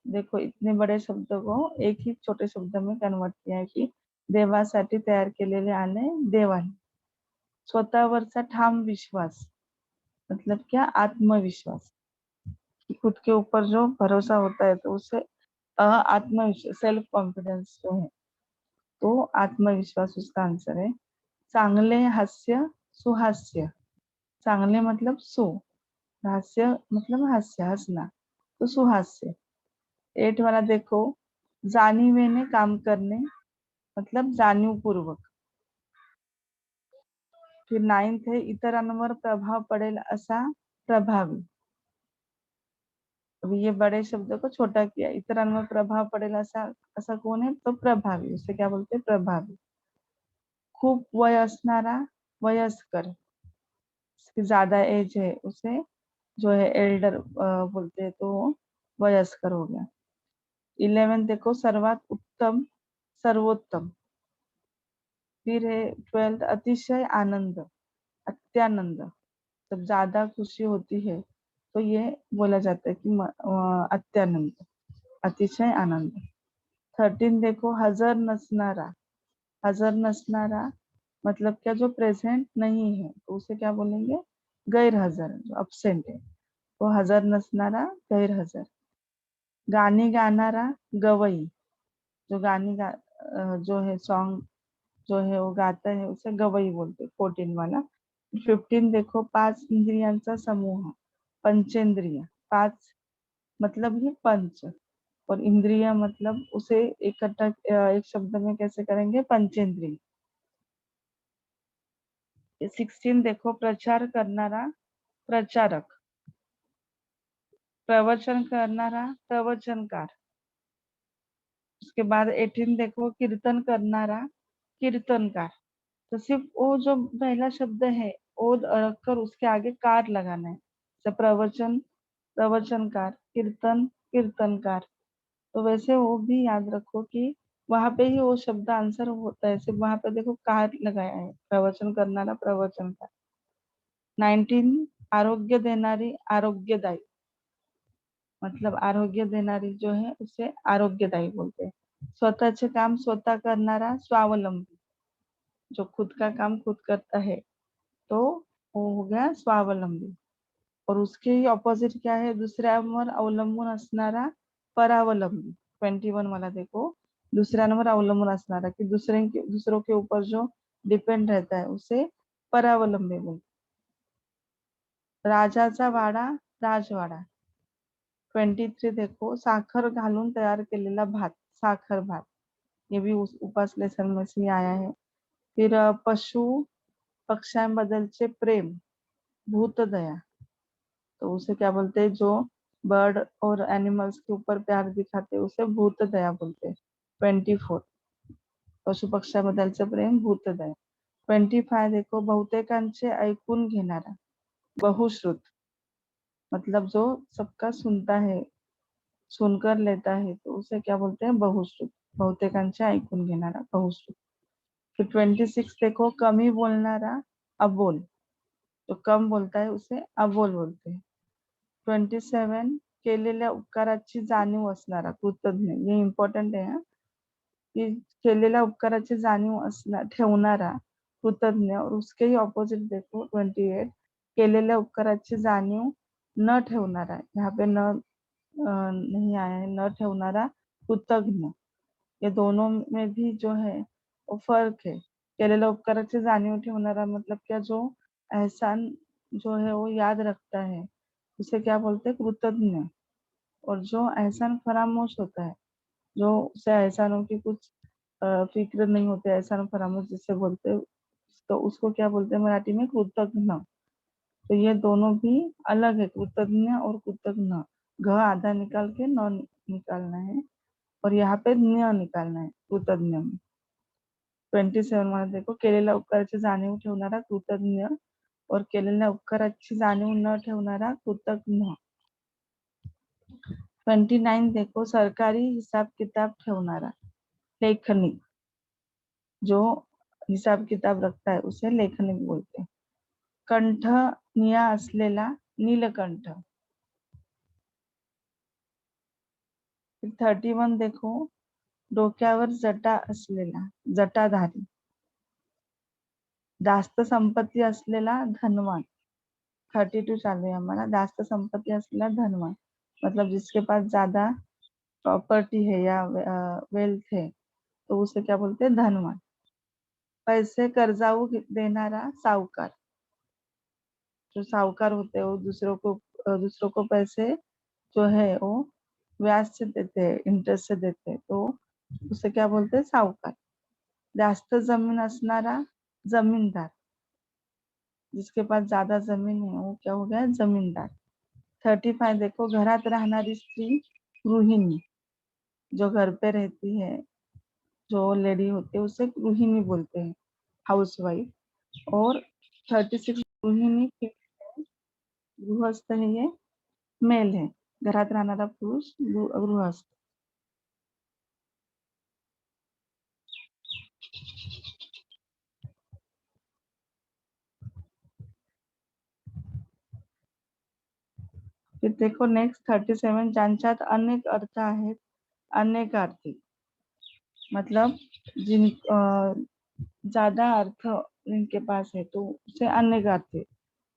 देखो इतने बड़े शब्द को एक ही छोटे शब्द में कन्वर्ट किया है कि देवासाठी तयार केलेले आलय देवालय। स्वतःवरचा ठाम विश्वास मतलब क्या, आत्मविश्वास, कि खुद के ऊपर जो भरोसा होता है तो उसे आत्मविश्वास, सेल्फ कॉन्फिडेंस जो है, तो आत्मविश्वास उसका आंसर है। चांगले हास्य सुहास्य, चांगले मतलब सु, हास्य मतलब हास्य हंसना, तो सुहास्य। 8 वाला देखो, जाणीवेने काम करणे मतलब जाणीवपूर्वक। फिर 9th है इतरांवर प्रभाव पडेल असा प्रभावी। अभी ये बड़े शब्द को छोटा किया, इतरांवर प्रभाव पडेल असा, असा कौन है, तो प्रभावी, उसे क्या बोलते हैं, प्रभावी। खूप वय असणारा वयस्कर, इसकी ज्यादा एज है उसे जो है एल्डर बोलते हैं, तो वयस्कर हो गया। 11 देखो, सर्वात उत्तम सर्वोत्तम। फिर है 12 अतिशय आनंद अत्यानंद, जब ज्यादा खुशी होती है तो ये बोला जाता है कि अत्यानंद, अतिशय आनंद। 13 देखो, हजर नसनारा, हजर नसनारा मतलब क्या, जो प्रेजेंट नहीं है तो उसे क्या बोलेंगे, गैर हजर, जो अपसेंट है, तो हजर नसनारा गैर हजर। गाणी गाणारा गवई, जो जो है सॉन्ग जो है वो गाता है उसे गवई बोलते, 14 वाला। 15 देखो, पांच इंद्रियांचा समूह पंचेंद्रिय, पांच मतलब ही पंच, और इंद्रिय मतलब उसे इकट्ठा एक शब्द में कैसे करेंगे, पंचेंद्रिय। 16 देखो, प्रचार करणारा प्रचारक, प्रवचन करणारा प्रवचनकार। उसके बाद 18 देखो, कीर्तन करनारा कीर्तनकार। तो सिर्फ वो जो पहला शब्द है वो रखकर उसके आगे कार लगाना है, तो प्रवचन प्रवचनकार, कीर्तन कीर्तनकार। तो वैसे वो भी याद रखो कि वहां पे ही वो शब्द आंसर होता है, सिर्फ वहां पे देखो कार लगाया है, प्रवचन करनारा प्रवचनकार। 19 आरोग्य देणारी आरोग्यदायी, मतलब आरोग्य देणारी जो है उसे आरोग्यदायी बोलते हैं। स्वतःचे काम स्वतः करणारा स्वावलंबी, जो खुद का काम खुद करता है तो वो हो गया स्वावलंबी। और उसके ही ऑपोजिट क्या है, दुसऱ्यावर अवलंबून असणारा परावलंबी। 21 वाला देखो, दूसऱ्यांवर अवलंबून असणारा, कि दूसरों के ऊपर जो डिपेंड रहता है उसे परावलंबी बोलते। राजाचा वाडा राजवाडा। 23 देखो, साखर घालून तयार केलेला भात साखर भात, ये भी उस उपास लेसन में से ही आया है। फिर पशु पक्ष्यांबद्दलचे प्रेम भूतदया, तो उसे क्या बोलते हैं, जो बर्ड और एनिमल्स के ऊपर प्यार दिखाते हैं उसे भूत दया बोलते हैं। 24 पशु पक्ष्याबद्दलचं प्रेम भूत दया। 25 देखो, बहुतेकांचे ऐकून घेणारा बहुश्रुत, मतलब जो सबका सुनता है, सुनकर लेता है, तो उसे क्या बोलते हैं, बहुश्रुत। बहुतेकांचे ऐकून घेणारा बहुश्रुत। फिर 26 देखो, कमी बोलणारा अबोल, जो कम बोलता है उसे अबोल बोलते हैं। 27 केलेल्या उपकाराची जाणीव असणारा कृतज्ञ, ये इम्पॉर्टंट आहे हा, की केलेल्या उपकाराची जाणीव ठेवणारा कृतज्ञ। और उसके ही ऑपोजिट देखो 28, केलेल्या उपकाराची जाणीव न ठेवणारा, यहाँ पे न नहीं आया है, न ठेवणारा कृतज्ञ। ये दोनों में भी जो है वो फर्क है। केलेल्या उपकाराची जाणीव ठेवणारा मतलब क्या, जो एहसान जो है वो याद रखता है उसे क्या बोलते हैं, कृतज्ञ। और जो एहसान फरामोश होता है, जो उसे एहसानों की कुछ फिक्र नहीं होती, एहसान फरामोश जिसे बोलते हैं, तो उसको क्या बोलते हैं मराठी में, कृतज्ञ। तो ये दोनों भी अलग है, कृतज्ञ और कृतज्ञ। घ आधा निकाल के न निकालना है, और यहाँ पे न्य निकालना है कृतज्ञ में। 27 मध्ये देखो, केलेल्या उपकाराची जाणीव ठेवणारा कृतज्ञ और केलेल्या उपकाराची जाणीव न ठेवणारा कृतज्ञ। 29 देखो, सरकारी हिसाब किताब ठेवणारा लेखनिक, जो हिसाब किताब रखता है उसे लेखनिक बोलते हैं। कंठ निळा असलेला नीलकंठ। 31 देखो, डोक्यावर जटा असलेला जटाधारी, जास्त संपत्ती असलेला धनवान। 32 चालू है हमारा, जास्त संपत्ति असलेला धनवान, मतलब जिसके पास ज्यादा प्रॉपर्टी है या वेल्थ है, तो उसे क्या बोलते हैं, धनवान। पैसे कर्जाऊ देणारा सावकार, जो सावकार होते हैं वो दूसरों को पैसे जो है वो ब्याज से देते हैं, इंटरेस्ट से देते हैं, तो उसे क्या बोलते हैं, सावकार। जास्त जमीन असणारा जमीनदार, जिसके पास ज्यादा जमीन है वो क्या हो गया, जमीनदार। 35 देखो, घरात राहणारी स्त्री गृहिणी, जो घर पे रहती है, जो लेडी होती है उसे गृहिणी बोलते हैं, हाउसवाइफ। और 36 गृहिणी गृहस्थ है, ये मेल है, घरात राहणारा पुरुष गृहस्थ। फिर देखो नेक्स्ट 37, ज्यांच्यात अनेक अर्थ आहेत, अनेकार्थी, मतलब ज्यादा अर्थ जिनके पास है तो उसे अनेकार्थी।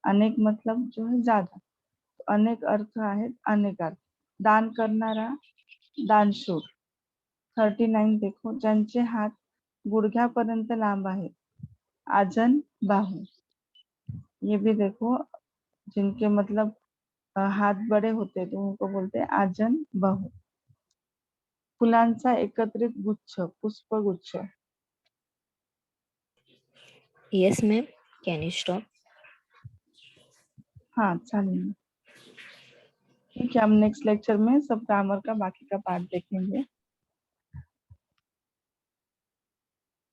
अनेक मतलब जो है ज्यादा, अनेक अर्थ आहेत, अनेकार्थ। दान करणारा दानशूर। 39 देखो, ज्यांचे हात गुडघ्यापर्यंत लांब आहेत, आजन बाहू। ये भी देखो, जिनके मतलब हाथ बड़े होते हैं तो उनको बोलते हैं आजन बाहू। फुलांचा एकत्रित गुच्छ, पुष्पगुच्छ। Yes, ma'am. Can you stop? हाँ चालेल, ठीक है, हम नेक्स्ट लेक्चर में सब ग्रामर का बाकी का पार्ट देखेंगे।